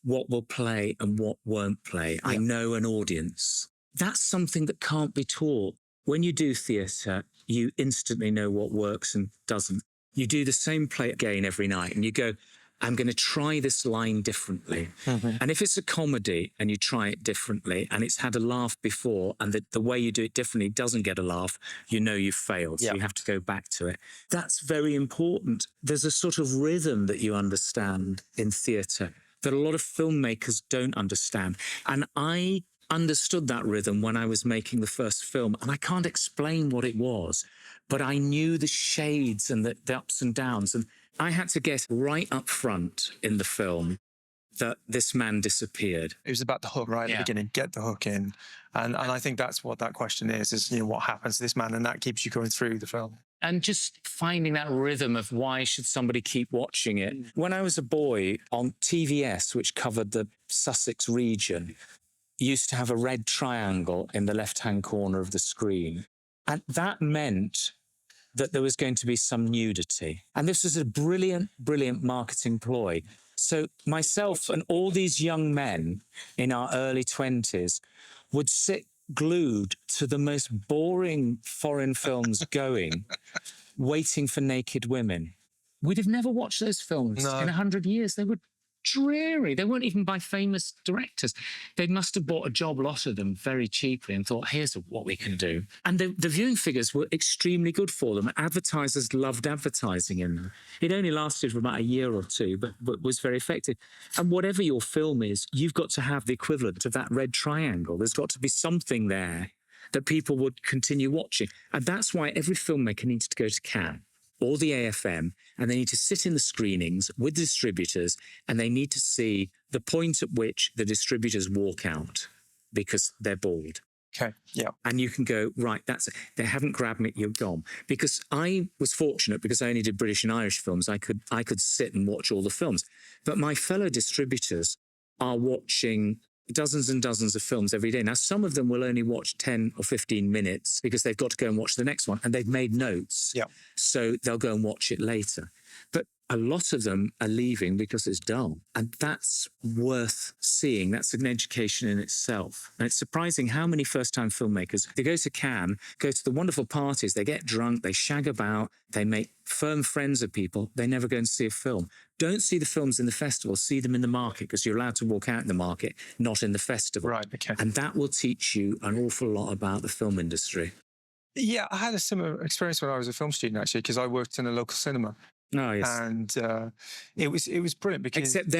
what will play and what won't play. Yeah. I know an audience. That's something that can't be taught. When you do theatre, you instantly know what works and doesn't. You do the same play again every night and you go, I'm going to try this line differently. Mm-hmm. And if it's a comedy and you try it differently and it's had a laugh before and the way you do it differently doesn't get a laugh, you know you've failed. So you have to go back to it. That's very important. There's a sort of rhythm that you understand in theatre that a lot of filmmakers don't understand. And I understood that rhythm when I was making the first film, and I can't explain what it was, but I knew the shades and the ups and downs, and I had to get right up front in the film that this man disappeared. It was about the hook right at the beginning, get the hook in. And I think that's what that question is, you know, what happens to this man, and that keeps you going through the film. And just finding that rhythm of why should somebody keep watching it. When I was a boy on TVS, which covered the Sussex region, used to have a red triangle in the left-hand corner of the screen. And that meant that there was going to be some nudity. And this was a brilliant, brilliant marketing ploy. So myself and all these young men in our early 20s would sit glued to the most boring foreign films going, waiting for naked women. We'd have never watched those films in 100 years. They were dreary. They weren't even by famous directors. They must have bought a job lot of them very cheaply and thought, here's what we can do. And the viewing figures were extremely good for them. Advertisers loved advertising in them. It only lasted for about a year or 2, but was very effective. And whatever your film is, you've got to have the equivalent of that red triangle. There's got to be something there that people would continue watching. And that's why every filmmaker needs to go to Cannes or the AFM, and they need to sit in the screenings with distributors, and they need to see the point at which the distributors walk out because they're bored. Okay, yeah. And you can go, right, that's it. They haven't grabbed me, you're gone. Because I was fortunate because I only did British and Irish films. I could sit and watch all the films. But my fellow distributors are watching dozens and dozens of films every day. Now, some of them will only watch 10 or 15 minutes because they've got to go and watch the next one and they've made notes. Yeah. So they'll go and watch it later. But a lot of them are leaving because it's dull. And that's worth seeing. That's an education in itself. And it's surprising how many first-time filmmakers, they go to Cannes, go to the wonderful parties, they get drunk, they shag about, they make firm friends of people, they never go and see a film. Don't see the films in the festival, see them in the market, because you're allowed to walk out in the market, not in the festival. Right, okay. And that will teach you an awful lot about the film industry. Yeah, I had a similar experience when I was a film student, actually, because I worked in a local cinema. Oh, yes. And it was brilliant because... Except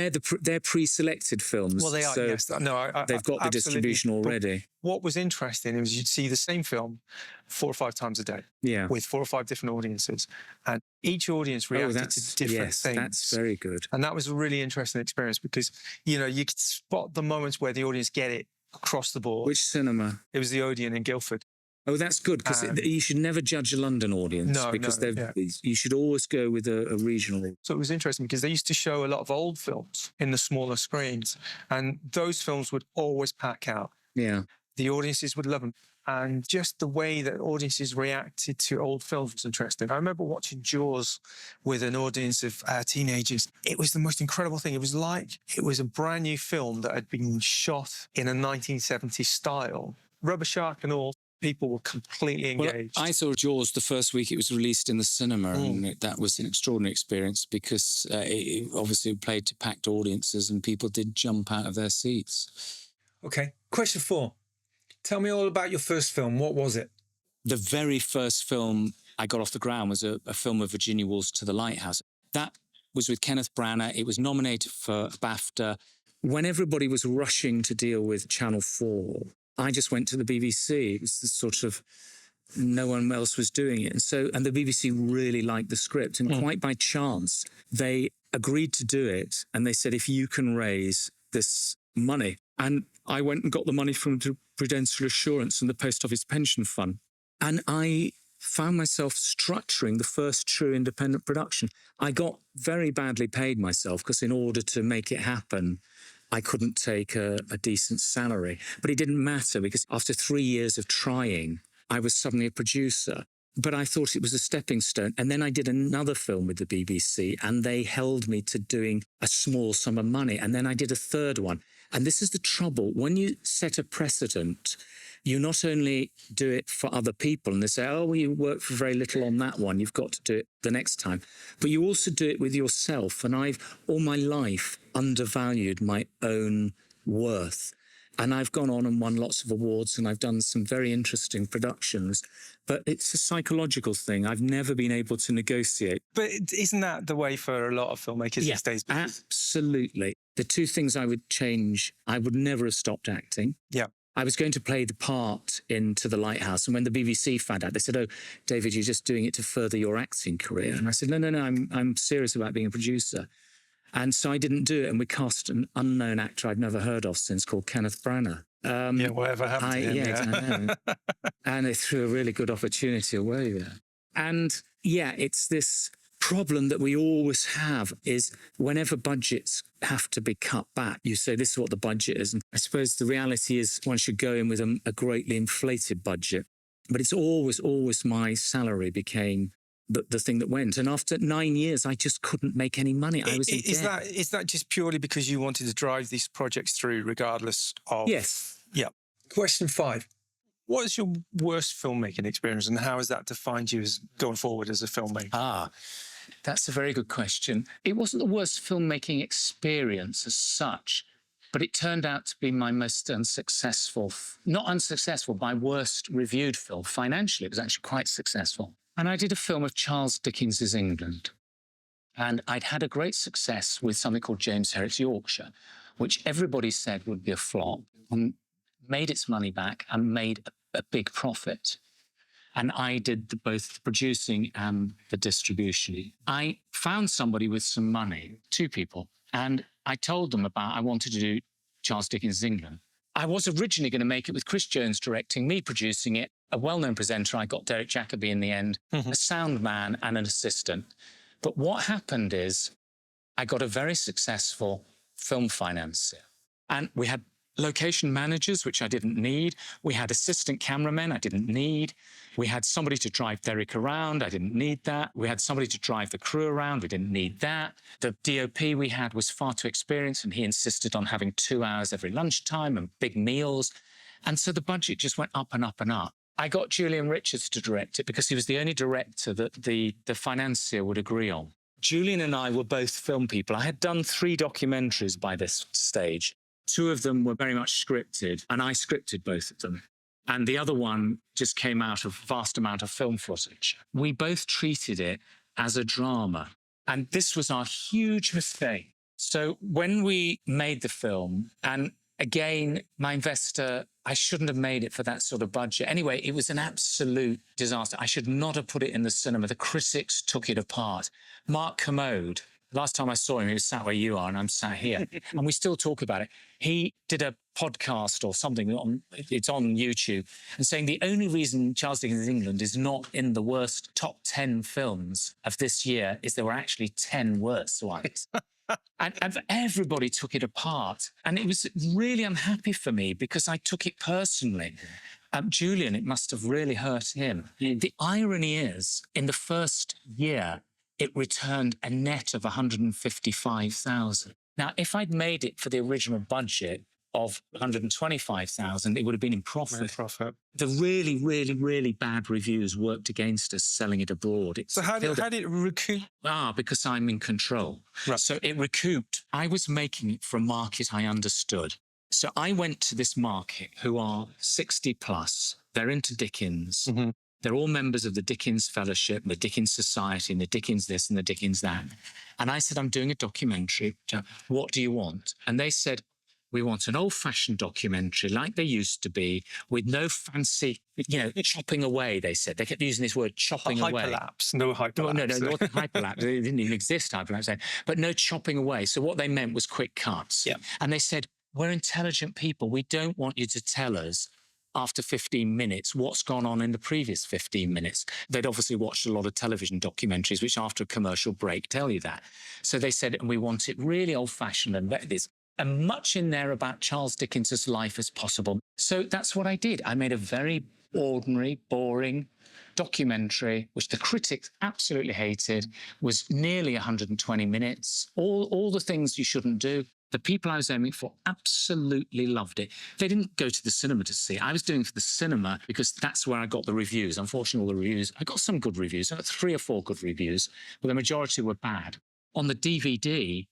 they're pre-selected films. Well, they are, so yes. No, they've got the distribution already. But what was interesting was you'd see the same film 4 or 5 times a day. Yeah. With 4 or 5 different audiences. And each audience reacted to different things. That's very good. And that was a really interesting experience because, you know, you could spot the moments where the audience get it across the board. Which cinema? It was the Odeon in Guildford. Oh, that's good, because you should never judge a London audience. You should always go with a regional. So it was interesting because they used to show a lot of old films in the smaller screens, and those films would always pack out. Yeah. The audiences would love them. And just the way that audiences reacted to old films was interesting. I remember watching Jaws with an audience of teenagers. It was the most incredible thing. It was like it was a brand new film that had been shot in a 1970s style. Rubber shark and all. people were completely Well, engaged. I saw Jaws the first week it was released in the cinema, and that was an extraordinary experience because it obviously played to packed audiences and people did jump out of their seats. Okay. Question 4. Tell me all about your first film. What was it? The very first film I got off the ground was a film of Virginia Woolf's To the Lighthouse. That was with Kenneth Branagh. It was nominated for BAFTA. When everybody was rushing to deal with Channel 4, I just went to the BBC. It was the sort of, no one else was doing it. And the BBC really liked the script. And quite by chance, they agreed to do it. And they said, if you can raise this money. And I went and got the money from the Prudential Assurance and the Post Office Pension Fund. And I found myself structuring the first true independent production. I got very badly paid myself because in order to make it happen, I couldn't take a decent salary. But it didn't matter because after 3 years of trying, I was suddenly a producer. But I thought it was a stepping stone. And then I did another film with the BBC and they held me to doing a small sum of money. And then I did a third one. And this is the trouble. When you set a precedent, you not only do it for other people and they say, oh, well, you worked for very little on that one, you've got to do it the next time. But you also do it with yourself. And I've all my life undervalued my own worth. And I've gone on and won lots of awards and I've done some very interesting productions. But it's a psychological thing. I've never been able to negotiate. But isn't that the way for a lot of filmmakers these days? Absolutely. The two things I would change, I would never have stopped acting. Yeah. I was going to play the part in To the Lighthouse. And when the BBC found out, they said, oh, David, you're just doing it to further your acting career. And I said, no, I'm serious about being a producer. And so I didn't do it. And we cast an unknown actor I'd never heard of since called Kenneth Branagh. Whatever happened to him. I know. And they threw a really good opportunity away there. And it's this problem that we always have is whenever budgets have to be cut back, you say this is what the budget is. And I suppose the reality is one should go in with a greatly inflated budget. But it's always my salary became the thing that went. And after 9 years, I just couldn't make any money. I was in debt. Is that just purely because you wanted to drive these projects through regardless of... Yes. Yeah. Question 5. What is your worst filmmaking experience and how has that defined you as going forward as a filmmaker? That's a very good question. It wasn't the worst filmmaking experience as such, but it turned out to be my most unsuccessful, not unsuccessful, my worst reviewed film. Financially, it was actually quite successful. And I did a film of Charles Dickens's England. And I'd had a great success with something called James Herrick's Yorkshire, which everybody said would be a flop, and made its money back and made a big profit. And I did both the producing and the distribution. I found somebody with some money, 2 people, and I told them I wanted to do Charles Dickens' England. I was originally going to make it with Chris Jones directing, me producing it, a well-known presenter. I got Derek Jacobi in the end, a sound man and an assistant. But what happened is I got a very successful film financier. And we had location managers, which I didn't need. We had assistant cameramen I didn't need. We had somebody to drive Derek around. I didn't need that. We had somebody to drive the crew around. We didn't need that. The DOP we had was far too experienced, and he insisted on having 2 hours every lunchtime and big meals. And so the budget just went up and up and up. I got Julian Richards to direct it because he was the only director that the financier would agree on. Julian and I were both film people. I had done 3 documentaries by this stage. 2 of them were very much scripted, and I scripted both of them. And the other one just came out of a vast amount of film footage. We both treated it as a drama. And this was our huge mistake. So when we made the film, and again, my investor, I shouldn't have made it for that sort of budget. Anyway, it was an absolute disaster. I should not have put it in the cinema. The critics took it apart. Mark Kermode, last time I saw him, he was sat where you are, and I'm sat here. And we still talk about it. He did a podcast or something, it's on YouTube, and saying the only reason Charles Dickens' England is not in the worst top 10 films of this year is there were actually 10 worse ones. And everybody took it apart. And it was really unhappy for me because I took it personally. Julian, it must have really hurt him. The irony is, in the first year, it returned a net of 155,000. Now, if I'd made it for the original budget of 125,000, it would have been in No profit. profit. The really, really, really bad reviews worked against us selling it abroad. So how did it recoup? Because I'm in control. Right. So it recouped. I was making it for a market I understood. So I went to this market who are 60 plus. They're into Dickens. Mm-hmm. They're all members of the Dickens Fellowship, the Dickens Society, and the Dickens this and the Dickens that. And I said, I'm doing a documentary. What do you want? And they said, we want an old-fashioned documentary like they used to be, with no fancy, chopping away, they said. They kept using this word, chopping away. Hyperlapse. No hyperlapse. No, not hyperlapse. It didn't even exist, hyperlapse. But no chopping away. So what they meant was quick cuts. Yeah. And they said, we're intelligent people. We don't want you to tell us after 15 minutes what's gone on in the previous 15 minutes. They'd obviously watched a lot of television documentaries, which after a commercial break tell you that. So they said, and we want it really old-fashioned and this, and much in there about Charles Dickens' life as possible. So that's what I did. I made a very ordinary, boring documentary, which the critics absolutely hated, was nearly 120 minutes, all the things you shouldn't do. The people I was aiming for absolutely loved it. They didn't go to the cinema to see it. I was doing it for the cinema because that's where I got the reviews. Unfortunately, all the reviews, I got some good reviews. I got 3 or 4 good reviews, but the majority were bad. On the DVD,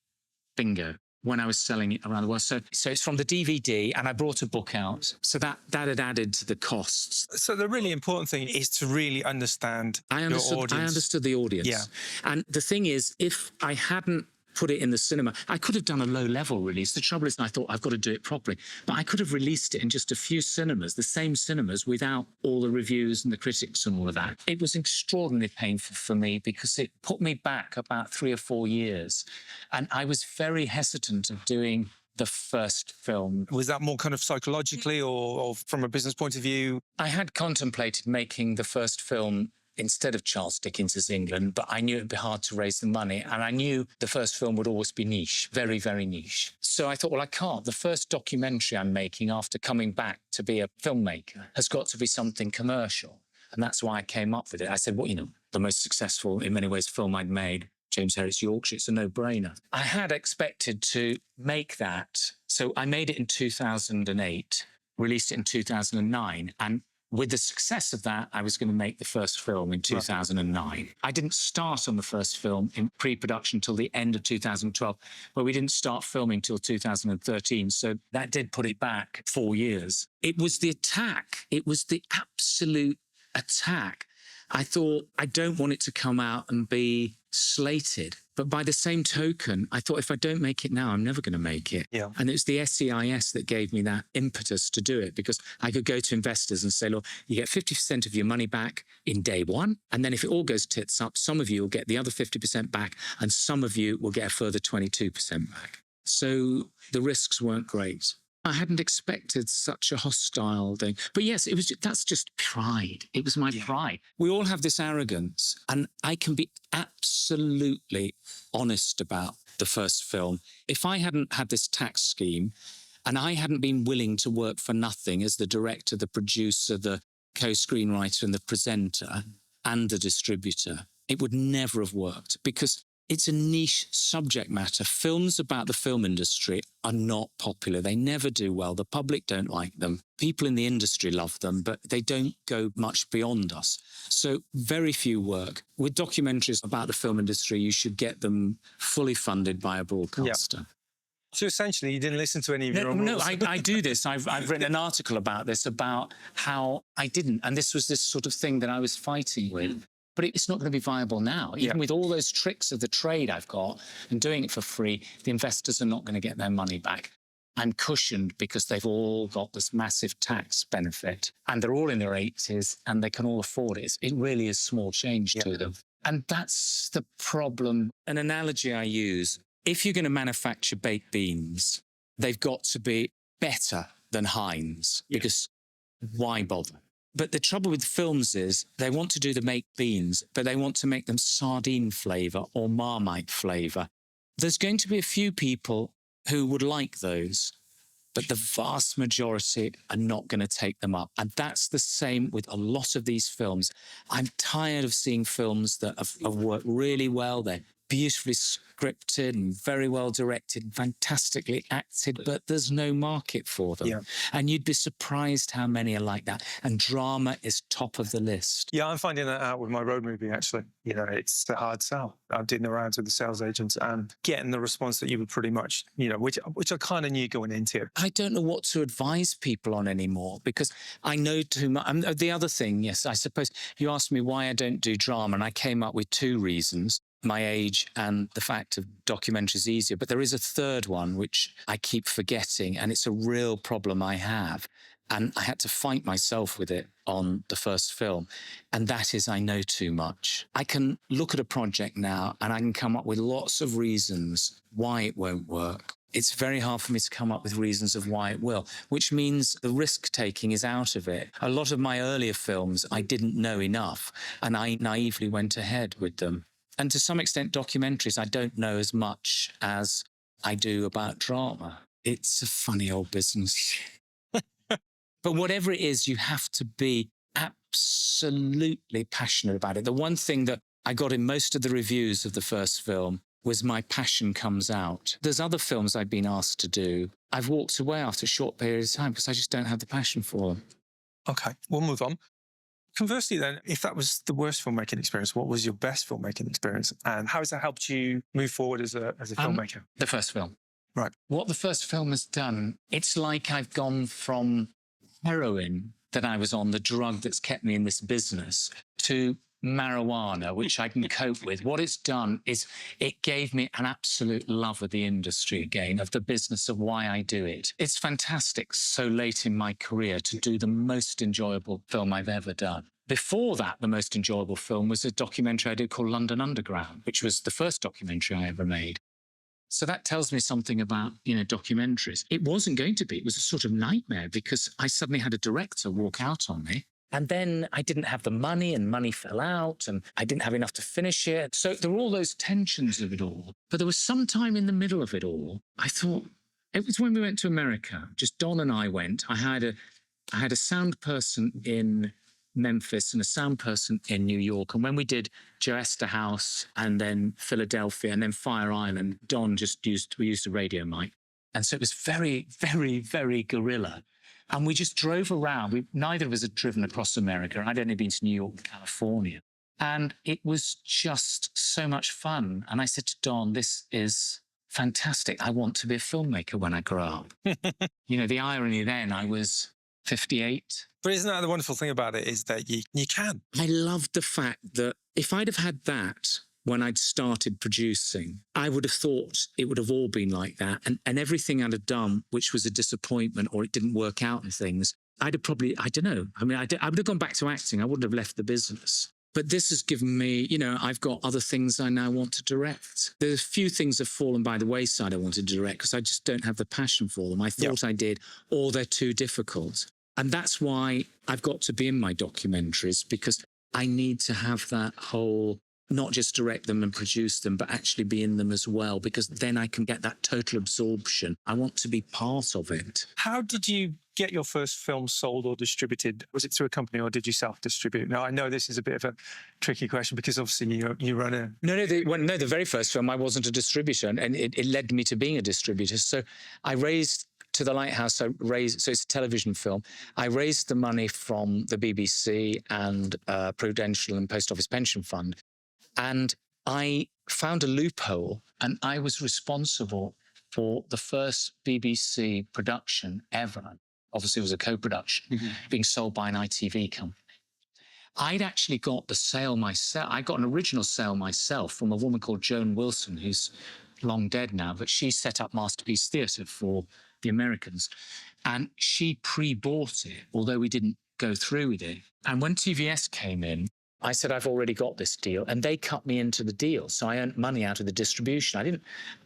bingo, when I was selling it around the world. So it's from the DVD, and I brought a book out. So that had added to the costs. So the really important thing is to really understand your audience. I understood the audience. Yeah. And the thing is, if I hadn't put it in the cinema, I could have done a low-level release. The trouble is, I thought, I've got to do it properly. But I could have released it in just a few cinemas, the same cinemas, without all the reviews and the critics and all of that. It was extraordinarily painful for me because it put me back about 3 or 4 years. And I was very hesitant of doing the first film. Was that more kind of psychologically or from a business point of view? I had contemplated making the first film instead of Charles Dickens' England, but I knew it'd be hard to raise the money. And I knew the first film would always be niche, very, very niche. So I thought, well, I can't. The first documentary I'm making after coming back to be a filmmaker has got to be something commercial. And that's why I came up with it. I said, well, the most successful, in many ways, film I'd made, James Herriot's Yorkshire, it's a no-brainer. I had expected to make that. So I made it in 2008, released it in 2009, and with the success of that, I was going to make the first film in 2009. I didn't start on the first film in pre-production till the end of 2012, but we didn't start filming till 2013. So that did put it back 4 years. It was the attack. It was the absolute attack. I thought, I don't want it to come out and be slated. But by the same token, I thought, if I don't make it now, I'm never going to make it. Yeah. And it was the SEIS that gave me that impetus to do it, because I could go to investors and say, look, you get 50% of your money back in day one. And then if it all goes tits up, some of you will get the other 50% back, and some of you will get a further 22% back. So the risks weren't great. I hadn't expected such a hostile thing. But yes, that's just pride. It was my pride. We all have this arrogance, and I can be absolutely honest about the first film. If I hadn't had this tax scheme and I hadn't been willing to work for nothing as the director, the producer, the co-screenwriter and the presenter and the distributor, it would never have worked, because it's a niche subject matter. Films about the film industry are not popular. They never do well. The public don't like them. People in the industry love them, but they don't go much beyond us. So very few work. With documentaries about the film industry, you should get them fully funded by a broadcaster. Yeah. So essentially, you didn't listen to any of your own rules. No, I do this. I've written an article about this, about how I didn't. And this was this sort of thing that I was fighting with. But it's not going to be viable now. Even with all those tricks of the trade I've got and doing it for free, the investors are not going to get their money back. I'm cushioned because they've all got this massive tax benefit, and they're all in their 80s and they can all afford it. It really is small change to them. And that's the problem. An analogy I use, if you're going to manufacture baked beans, they've got to be better than Heinz, because why bother? But the trouble with films is they want to do the baked beans, but they want to make them sardine flavour or Marmite flavour. There's going to be a few people who would like those, but the vast majority are not going to take them up. And that's the same with a lot of these films. I'm tired of seeing films that have worked really well. They're beautifully scripted and very well directed, fantastically acted, but there's no market for them. Yeah. And you'd be surprised how many are like that. And drama is top of the list. Yeah, I'm finding that out with my road movie, actually. You know, it's a hard sell. I'm doing the rounds with the sales agents and getting the response that you would pretty much, you know, which I kind of knew going into. I don't know what to advise people on anymore because I know too much. The other thing, yes, I suppose you asked me why I don't do drama, and I came up with two reasons. My age and the fact of documentary is easier. But there is a third one, which I keep forgetting, and it's a real problem I have. And I had to fight myself with it on the first film. And that is I know too much. I can look at a project now and I can come up with lots of reasons why it won't work. It's very hard for me to come up with reasons of why it will, which means the risk-taking is out of it. A lot of my earlier films, I didn't know enough, and I naively went ahead with them. And to some extent, documentaries, I don't know as much as I do about drama. It's a funny old business. But whatever it is, you have to be absolutely passionate about it. The one thing that I got in most of the reviews of the first film was my passion comes out. There's other films I've been asked to do. I've walked away after a short period of time because I just don't have the passion for them. Okay, we'll move on. Conversely then, if that was the worst filmmaking experience, what was your best filmmaking experience? And how has that helped you move forward as a filmmaker? The first film. Right. What the first film has done, it's like I've gone from heroin that I was on, the drug that's kept me in this business, to marijuana, which I can cope with. What it's done is it gave me an absolute love of the industry again, of the business, of why I do it. It's fantastic so late in my career to do the most enjoyable film I've ever done. Before that, the most enjoyable film was a documentary I did called London Underground, which was the first documentary I ever made. So that tells me something about, documentaries. It wasn't going to be. It was a sort of nightmare because I suddenly had a director walk out on me. And then I didn't have the money and money fell out and I didn't have enough to finish it. So there were all those tensions of it all. But there was some time in the middle of it all, I thought, it was when we went to America, just Don and I went. I had a sound person in Memphis and a sound person in New York. And when we did Joesta House and then Philadelphia and then Fire Island, Don we used a radio mic. And so it was very, very, very guerrilla. And we just drove around. Neither of us had driven across America. I'd only been to New York and California. And it was just so much fun. And I said to Don, this is fantastic. I want to be a filmmaker when I grow up. The irony then, I was 58. But isn't that the wonderful thing about it is that you can? I loved the fact that if I'd have had that when I'd started producing, I would have thought it would have all been like that. And everything I'd have done, which was a disappointment or it didn't work out and things, I'd have probably, I don't know. I mean, I would have gone back to acting. I wouldn't have left the business. But this has given me, I've got other things I now want to direct. There's a few things have fallen by the wayside I wanted to direct because I just don't have the passion for them. I thought I did, or they're too difficult. And that's why I've got to be in my documentaries, because I need to have that whole, not just direct them and produce them, but actually be in them as well, because then I can get that total absorption. I want to be part of it. How did you get your first film sold or distributed? Was it through a company or did you self-distribute? Now, I know this is a bit of a tricky question because obviously you run a... No, the very first film, I wasn't a distributor, and it led me to being a distributor. So I raised... To the Lighthouse, so it's a television film. I raised the money from the BBC and Prudential and Post Office Pension Fund. And I found a loophole, and I was responsible for the first BBC production ever. Obviously, it was a co-production, being sold by an ITV company. I'd actually got the sale myself. I got an original sale myself from a woman called Joan Wilson, who's long dead now, but she set up Masterpiece Theatre for the Americans. And she pre-bought it, although we didn't go through with it. And when TVS came in, I said, I've already got this deal. And they cut me into the deal. So I earned money out of the distribution.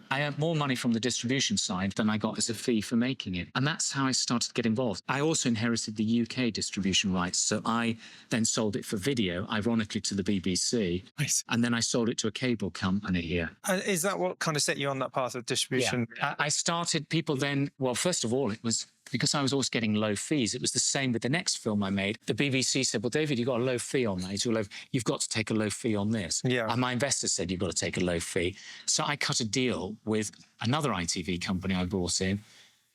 I earned more money from the distribution side than I got as a fee for making it. And that's how I started to get involved. I also inherited the UK distribution rights. So I then sold it for video, ironically, to the BBC. Nice. And then I sold it to a cable company here. And is that what kind of set you on that path of distribution? Yeah. I started, people then, well, first of all, it was because I was always getting low fees, it was the same with the next film I made. The BBC said, well, David, you've got a low fee on that. You've got to take a low fee on this. Yeah. And my investors said, you've got to take a low fee. So I cut a deal with another ITV company I brought in.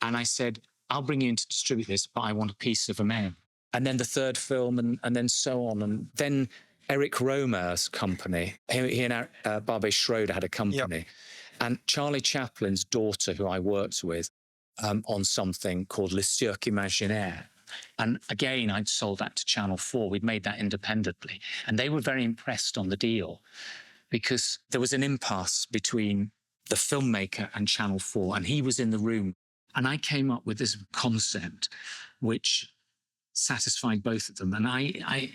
And I said, I'll bring you in to distribute this, but I want a piece of a man. And then the third film and then so on. And then Eric Romer's company, he and Barbet Schroeder had a company. Yep. And Charlie Chaplin's daughter, who I worked with on something called Le Cirque Imaginaire. And again, I'd sold that to Channel 4. We'd made that independently. And they were very impressed on the deal because there was an impasse between the filmmaker and Channel 4. And he was in the room. And I came up with this concept which satisfied both of them. And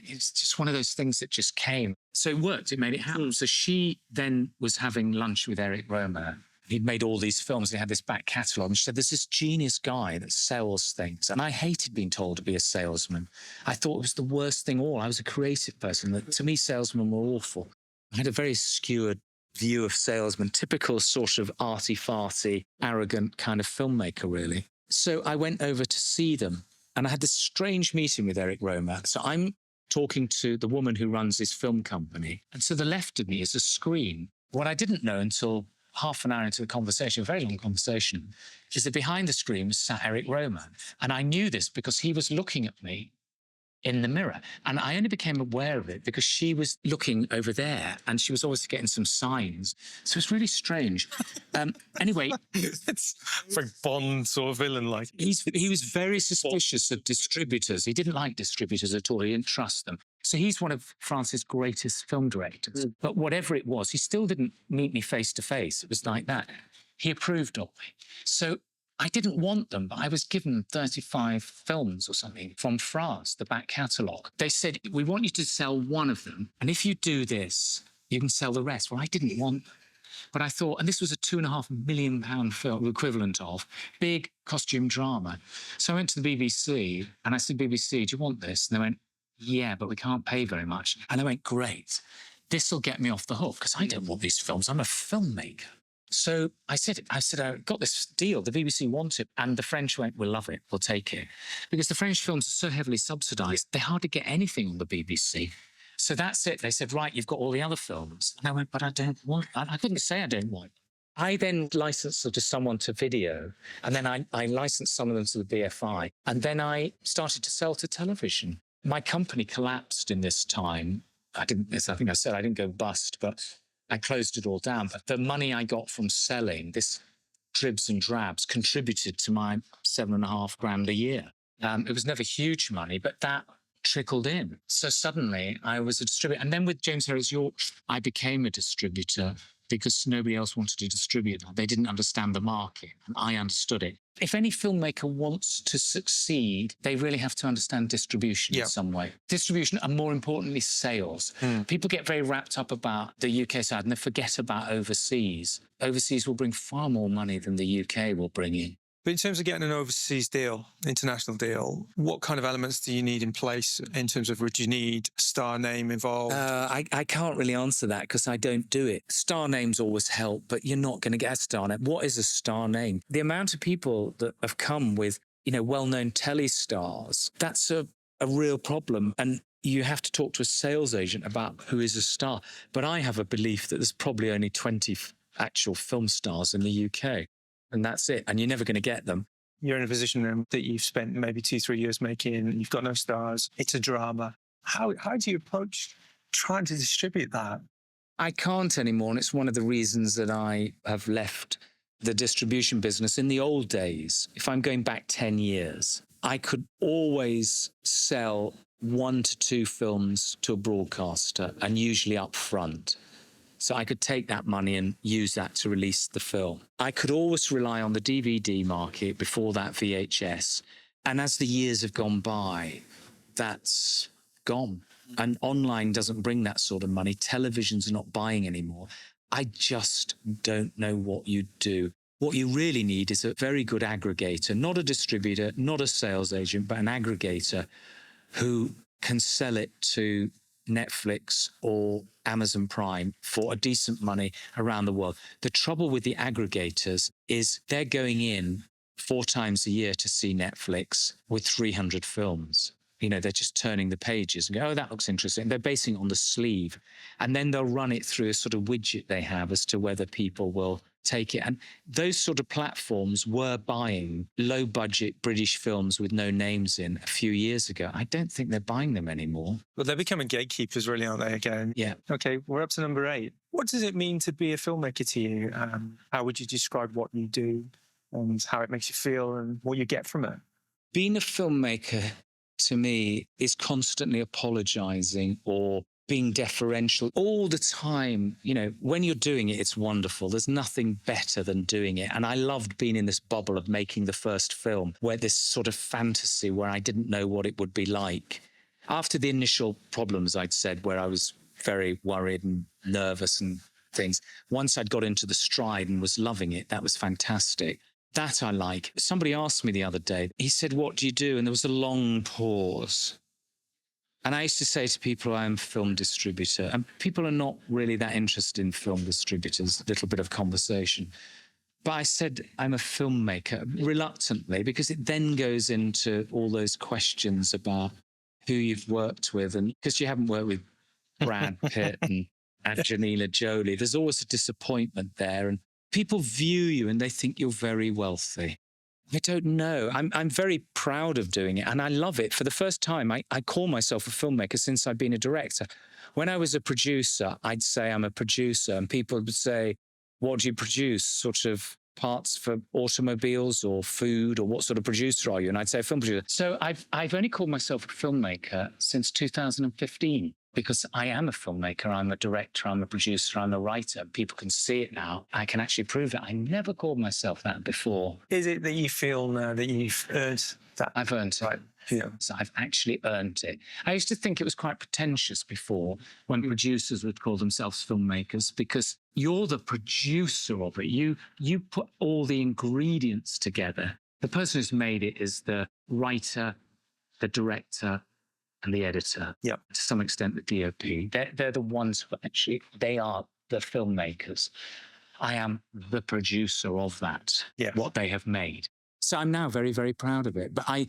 it's just one of those things that just came. So it worked. It made it happen. So she then was having lunch with Eric Romer. He'd made all these films. He had this back catalogue. And she said, there's this genius guy that sells things. And I hated being told to be a salesman. I thought it was the worst thing all. I was a creative person. To me, salesmen were awful. I had a very skewed view of salesmen, typical sort of arty-farty, arrogant kind of filmmaker, really. So I went over to see them. And I had this strange meeting with Eric Romer. So I'm talking to the woman who runs this film company. And to the left of me is a screen. What I didn't know until half an hour into the conversation, a very long conversation, is that behind the screen was sat Eric Romer. And I knew this because he was looking at me in the mirror. And I only became aware of it because she was looking over there and she was always getting some signs. So it's really strange. Anyway. It's like Bond sort of villain like. He was very suspicious of distributors. He didn't like distributors at all. He didn't trust them. So he's one of France's greatest film directors. But whatever it was, he still didn't meet me face to face. It was like that. He approved of me. So I didn't want them, but I was given 35 films or something from France, the back catalogue. They said, we want you to sell one of them. And if you do this, you can sell the rest. Well, I didn't want them. But I thought, and this was a £2.5 million film equivalent of big costume drama. So I went to the BBC and I said, BBC, do you want this? And they went, yeah, but we can't pay very much. And I went, great. This will get me off the hook because I don't want these films. I'm a filmmaker. So I said, I got this deal. The BBC want it. And the French went, we'll love it. We'll take it. Because the French films are so heavily subsidised, they hardly get anything on the BBC. So that's it. They said, right, you've got all the other films. And I went, but I don't want, I couldn't say I don't want. I then licensed them to someone to video. And then I licensed some of them to the BFI. And then I started to sell to television. My company collapsed in this time. I think I said I didn't go bust, but I closed it all down. But the money I got from selling this dribs and drabs contributed to my $7,500 a year. It was never huge money, but that trickled in. So suddenly I was a distributor. And then with James Harris York, I became a distributor because nobody else wanted to distribute that. They didn't understand the market, and I understood it. If any filmmaker wants to succeed, they really have to understand distribution in some way. Distribution and, more importantly, sales. People get very wrapped up about the UK side and they forget about overseas. Overseas will bring far more money than the UK will bring in. But in terms of getting an overseas deal, international deal, what kind of elements do you need in place in terms of, would you need a star name involved? I can't really answer that because I don't do it. Star names always help, but you're not going to get a star name. What is a star name? The amount of people that have come with, well-known telly stars, that's a real problem. And you have to talk to a sales agent about who is a star. But I have a belief that there's probably only 20 actual film stars in the UK. And that's it. And you're never going to get them. You're in a position that you've spent maybe 2-3 years making, and you've got no stars. It's a drama. How do you approach trying to distribute that? I can't anymore. And it's one of the reasons that I have left the distribution business. In the old days, if I'm going back 10 years, I could always sell 1 to 2 films to a broadcaster, and usually up front. So I could take that money and use that to release the film. I could always rely on the DVD market, before that VHS. And as the years have gone by, that's gone. And online doesn't bring that sort of money. Televisions are not buying anymore. I just don't know what you do. What you really need is a very good aggregator, not a distributor, not a sales agent, but an aggregator who can sell it to Netflix or Amazon Prime for a decent money around the world. The trouble with the aggregators is they're going in 4 times a year to see Netflix with 300 films. You know, they're just turning the pages and go, oh, that looks interesting. They're basing it on the sleeve. And then they'll run it through a sort of widget they have as to whether people will take it. And those sort of platforms were buying low budget British films with no names in a few years ago. I don't think they're buying them anymore. Well, they're becoming gatekeepers, really, aren't they, again? Yeah. Okay, we're up to number 8. What does it mean to be a filmmaker to you? How would you describe what you do and how it makes you feel and what you get from it? Being a filmmaker, to me, is constantly apologizing or being deferential all the time. You know, when you're doing it, it's wonderful. There's nothing better than doing it. And I loved being in this bubble of making the first film, where this sort of fantasy where I didn't know what it would be like. After the initial problems, I'd said, where I was very worried and nervous and things, once I'd got into the stride and was loving it, that was fantastic. That I like. Somebody asked me the other day, he said, what do you do? And there was a long pause. And I used to say to people, I'm a film distributor. And people are not really that interested in film distributors, a little bit of conversation. But I said, I'm a filmmaker, reluctantly, because it then goes into all those questions about who you've worked with. And because you haven't worked with Brad Pitt and Angelina Jolie, there's always a disappointment there. And people view you and they think you're very wealthy. I don't know. I'm very proud of doing it and I love it. For the first time, I call myself a filmmaker since I've been a director. When I was a producer, I'd say I'm a producer and people would say, what do you produce? Sort of parts for automobiles or food, or what sort of producer are you? And I'd say a film producer. So I've only called myself a filmmaker since 2015. Because I am a filmmaker, I'm a director, I'm a producer, I'm a writer. People can see it now. I can actually prove it. I never called myself that before. Is it that you feel now that you've earned that? I've earned it. Right. Yeah. So I've actually earned it. I used to think it was quite pretentious before when producers would call themselves filmmakers, because you're the producer of it. You put all the ingredients together. The person who's made it is the writer, the director, and the editor, yeah, to some extent the DOP. They're the ones who actually, they are the filmmakers. I am the producer of that, what they have made. So I'm now very, very proud of it. But I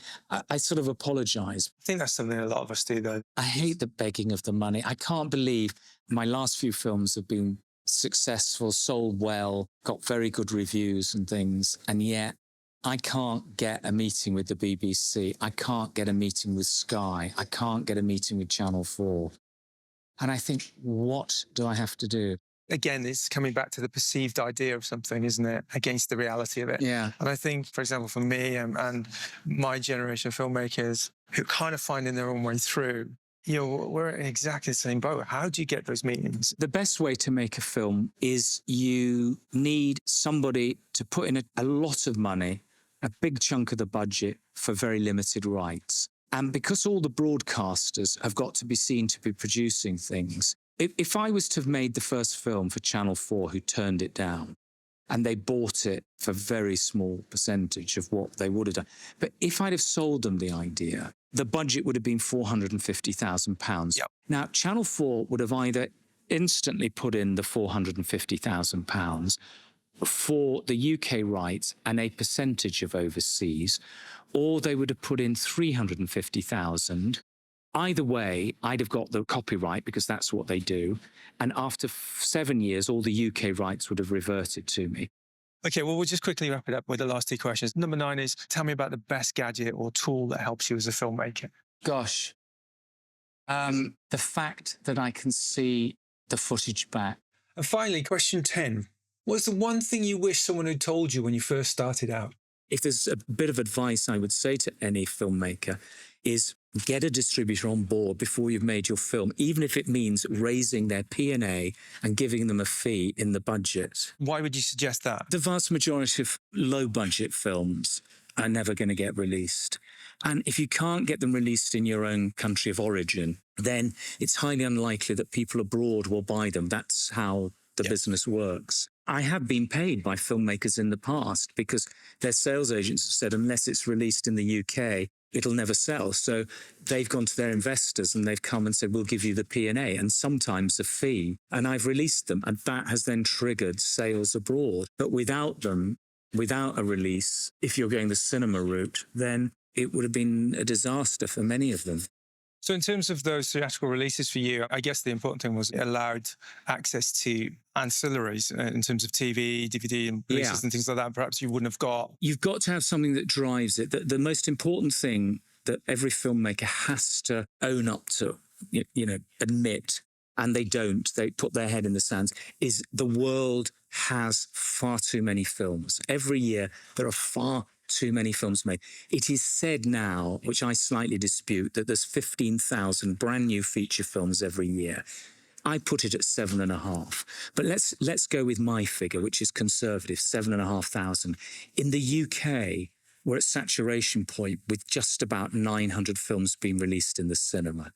sort of apologise. I think that's something a lot of us do, though. I hate the begging of the money. I can't believe my last few films have been successful, sold well, got very good reviews and things, and yet I can't get a meeting with the BBC. I can't get a meeting with Sky. I can't get a meeting with Channel 4. And I think, what do I have to do? Again, it's coming back to the perceived idea of something, isn't it? Against the reality of it. Yeah. And I think, for example, for me and my generation of filmmakers who are kind of finding their own way through, you know, we're in exactly the same boat. How do you get those meetings? The best way to make a film is you need somebody to put in a lot of money, a big chunk of the budget for very limited rights. And because all the broadcasters have got to be seen to be producing things, if I was to have made the first film for Channel 4 who turned it down, and they bought it for a very small percentage of what they would have done. But if I'd have sold them the idea, the budget would have been £450,000. Yep. Now, Channel 4 would have either instantly put in the £450,000 for the UK rights and a percentage of overseas, or they would have put in £350,000. Either way, I'd have got the copyright because that's what they do. And after 7 years, all the UK rights would have reverted to me. Okay, well, we'll just quickly wrap it up with the last 2 questions. Number 9 is, tell me about the best gadget or tool that helps you as a filmmaker. Gosh, the fact that I can see the footage back. And finally, question 10. What's the one thing you wish someone had told you when you first started out? If there's a bit of advice I would say to any filmmaker is get a distributor on board before you've made your film, even if it means raising their P&A and giving them a fee in the budget. Why would you suggest that? The vast majority of low-budget films are never going to get released. And if you can't get them released in your own country of origin, then it's highly unlikely that people abroad will buy them. That's how the business works. I have been paid by filmmakers in the past because their sales agents have said, unless it's released in the UK, it'll never sell. So they've gone to their investors and they've come and said, we'll give you the P&A and sometimes a fee. And I've released them and that has then triggered sales abroad. But without them, without a release, if you're going the cinema route, then it would have been a disaster for many of them. So in terms of those theatrical releases for you, I guess the important thing was it allowed access to ancillaries in terms of TV, DVD and releases and things like that. Perhaps you wouldn't have got. You've got to have something that drives it. The most important thing that every filmmaker has to own up to, admit, and they don't, they put their head in the sand, is the world has far too many films. Every year there are far too many films made. It is said now, which I slightly dispute, that there's 15,000 brand new feature films every year. I put it at 7.5. But let's go with my figure, which is conservative, 7,500. In the UK, we're at saturation point with just about 900 films being released in the cinema.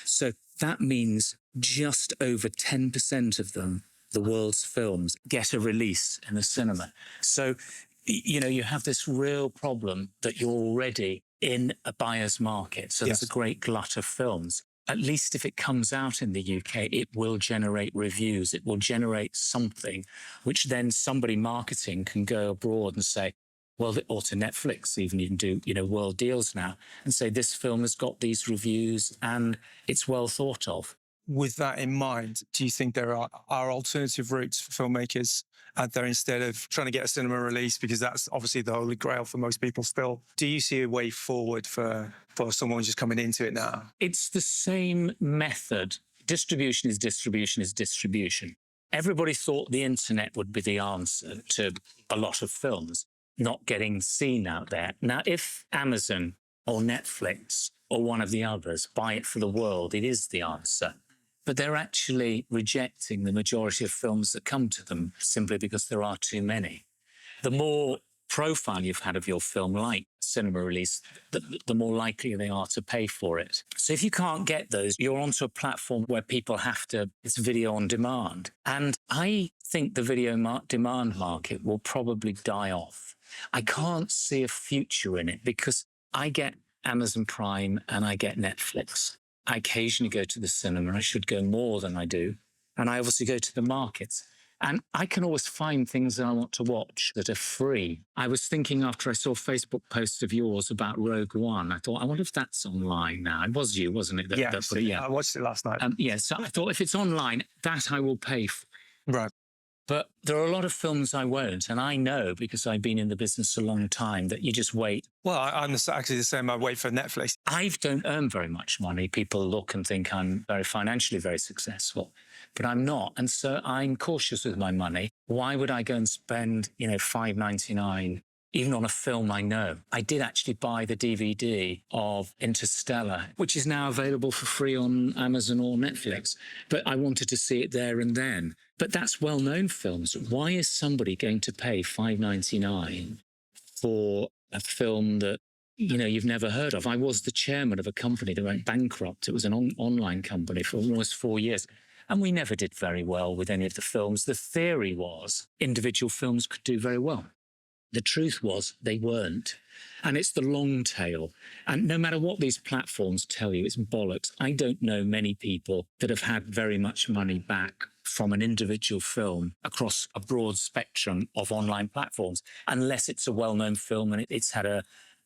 So that means just over 10% of them, the world's films, get a release in the cinema. So you have this real problem that you're already in a buyer's market. So there's a great glut of films. At least if it comes out in the UK, it will generate reviews. It will generate something which then somebody marketing can go abroad and say, well, or to Netflix, even you can do, world deals now, and say this film has got these reviews and it's well thought of. With that in mind, do you think there are alternative routes for filmmakers out there instead of trying to get a cinema release? Because that's obviously the holy grail for most people still. Do you see a way forward for someone just coming into it now? It's the same method. Distribution is distribution is distribution. Everybody thought the internet would be the answer to a lot of films not getting seen out there. Now, if Amazon or Netflix or one of the others buy it for the world, it is the answer. But they're actually rejecting the majority of films that come to them simply because there are too many. The more profile you've had of your film, like cinema release, the more likely they are to pay for it. So if you can't get those, you're onto a platform where people it's video on demand. And I think the video demand market will probably die off. I can't see a future in it because I get Amazon Prime and I get Netflix. I occasionally go to the cinema. I should go more than I do. And I obviously go to the markets. And I can always find things that I want to watch that are free. I was thinking after I saw a Facebook post of yours about Rogue One, I thought, I wonder if that's online now. It was you, wasn't it? I watched it last night. So I thought if it's online, that I will pay for. Right. But there are a lot of films I won't. And I know, because I've been in the business a long time, that you just wait. Well, I'm actually the same. I wait for Netflix. I don't earn very much money. People look and think I'm very financially very successful, but I'm not. And so I'm cautious with my money. Why would I go and spend, $5.99 even on a film I know? I did actually buy the DVD of Interstellar, which is now available for free on Amazon or Netflix. But I wanted to see it there and then. But that's well-known films. Why is somebody going to pay $5.99 for a film that, you've never heard of? I was the chairman of a company that went bankrupt. It was an online company for almost 4 years. And we never did very well with any of the films. The theory was individual films could do very well. The truth was they weren't. And it's the long tail. And no matter what these platforms tell you, it's bollocks. I don't know many people that have had very much money back from an individual film across a broad spectrum of online platforms, unless it's a well-known film and it's had a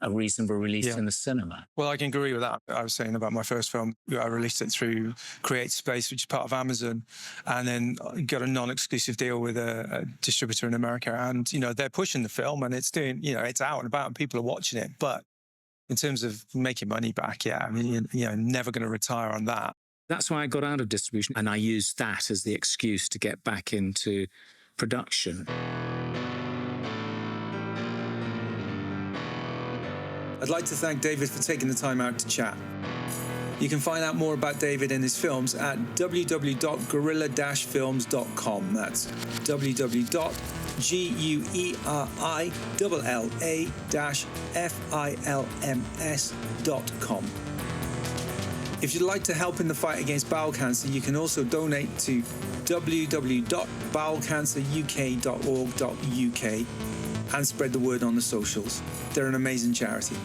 reasonable release in the cinema. Well, I can agree with that. I was saying about my first film, I released it through Create Space, which is part of Amazon, and then got a non-exclusive deal with a distributor in America. And, they're pushing the film and it's doing, it's out and about and people are watching it. But in terms of making money back, never going to retire on that. That's why I got out of distribution, and I used that as the excuse to get back into production. I'd like to thank David for taking the time out to chat. You can find out more about David and his films at www.guerrilla-films.com. That's www.guerrilla-films.com. If you'd like to help in the fight against bowel cancer, you can also donate to www.bowelcanceruk.org.uk and spread the word on the socials. They're an amazing charity.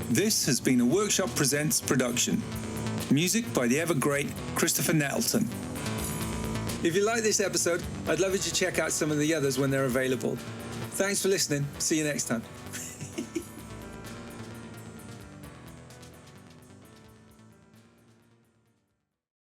This has been a Workshop Presents production. Music by the ever-great Christopher Nettleton. If you like this episode, I'd love you to check out some of the others when they're available. Thanks for listening. See you next time.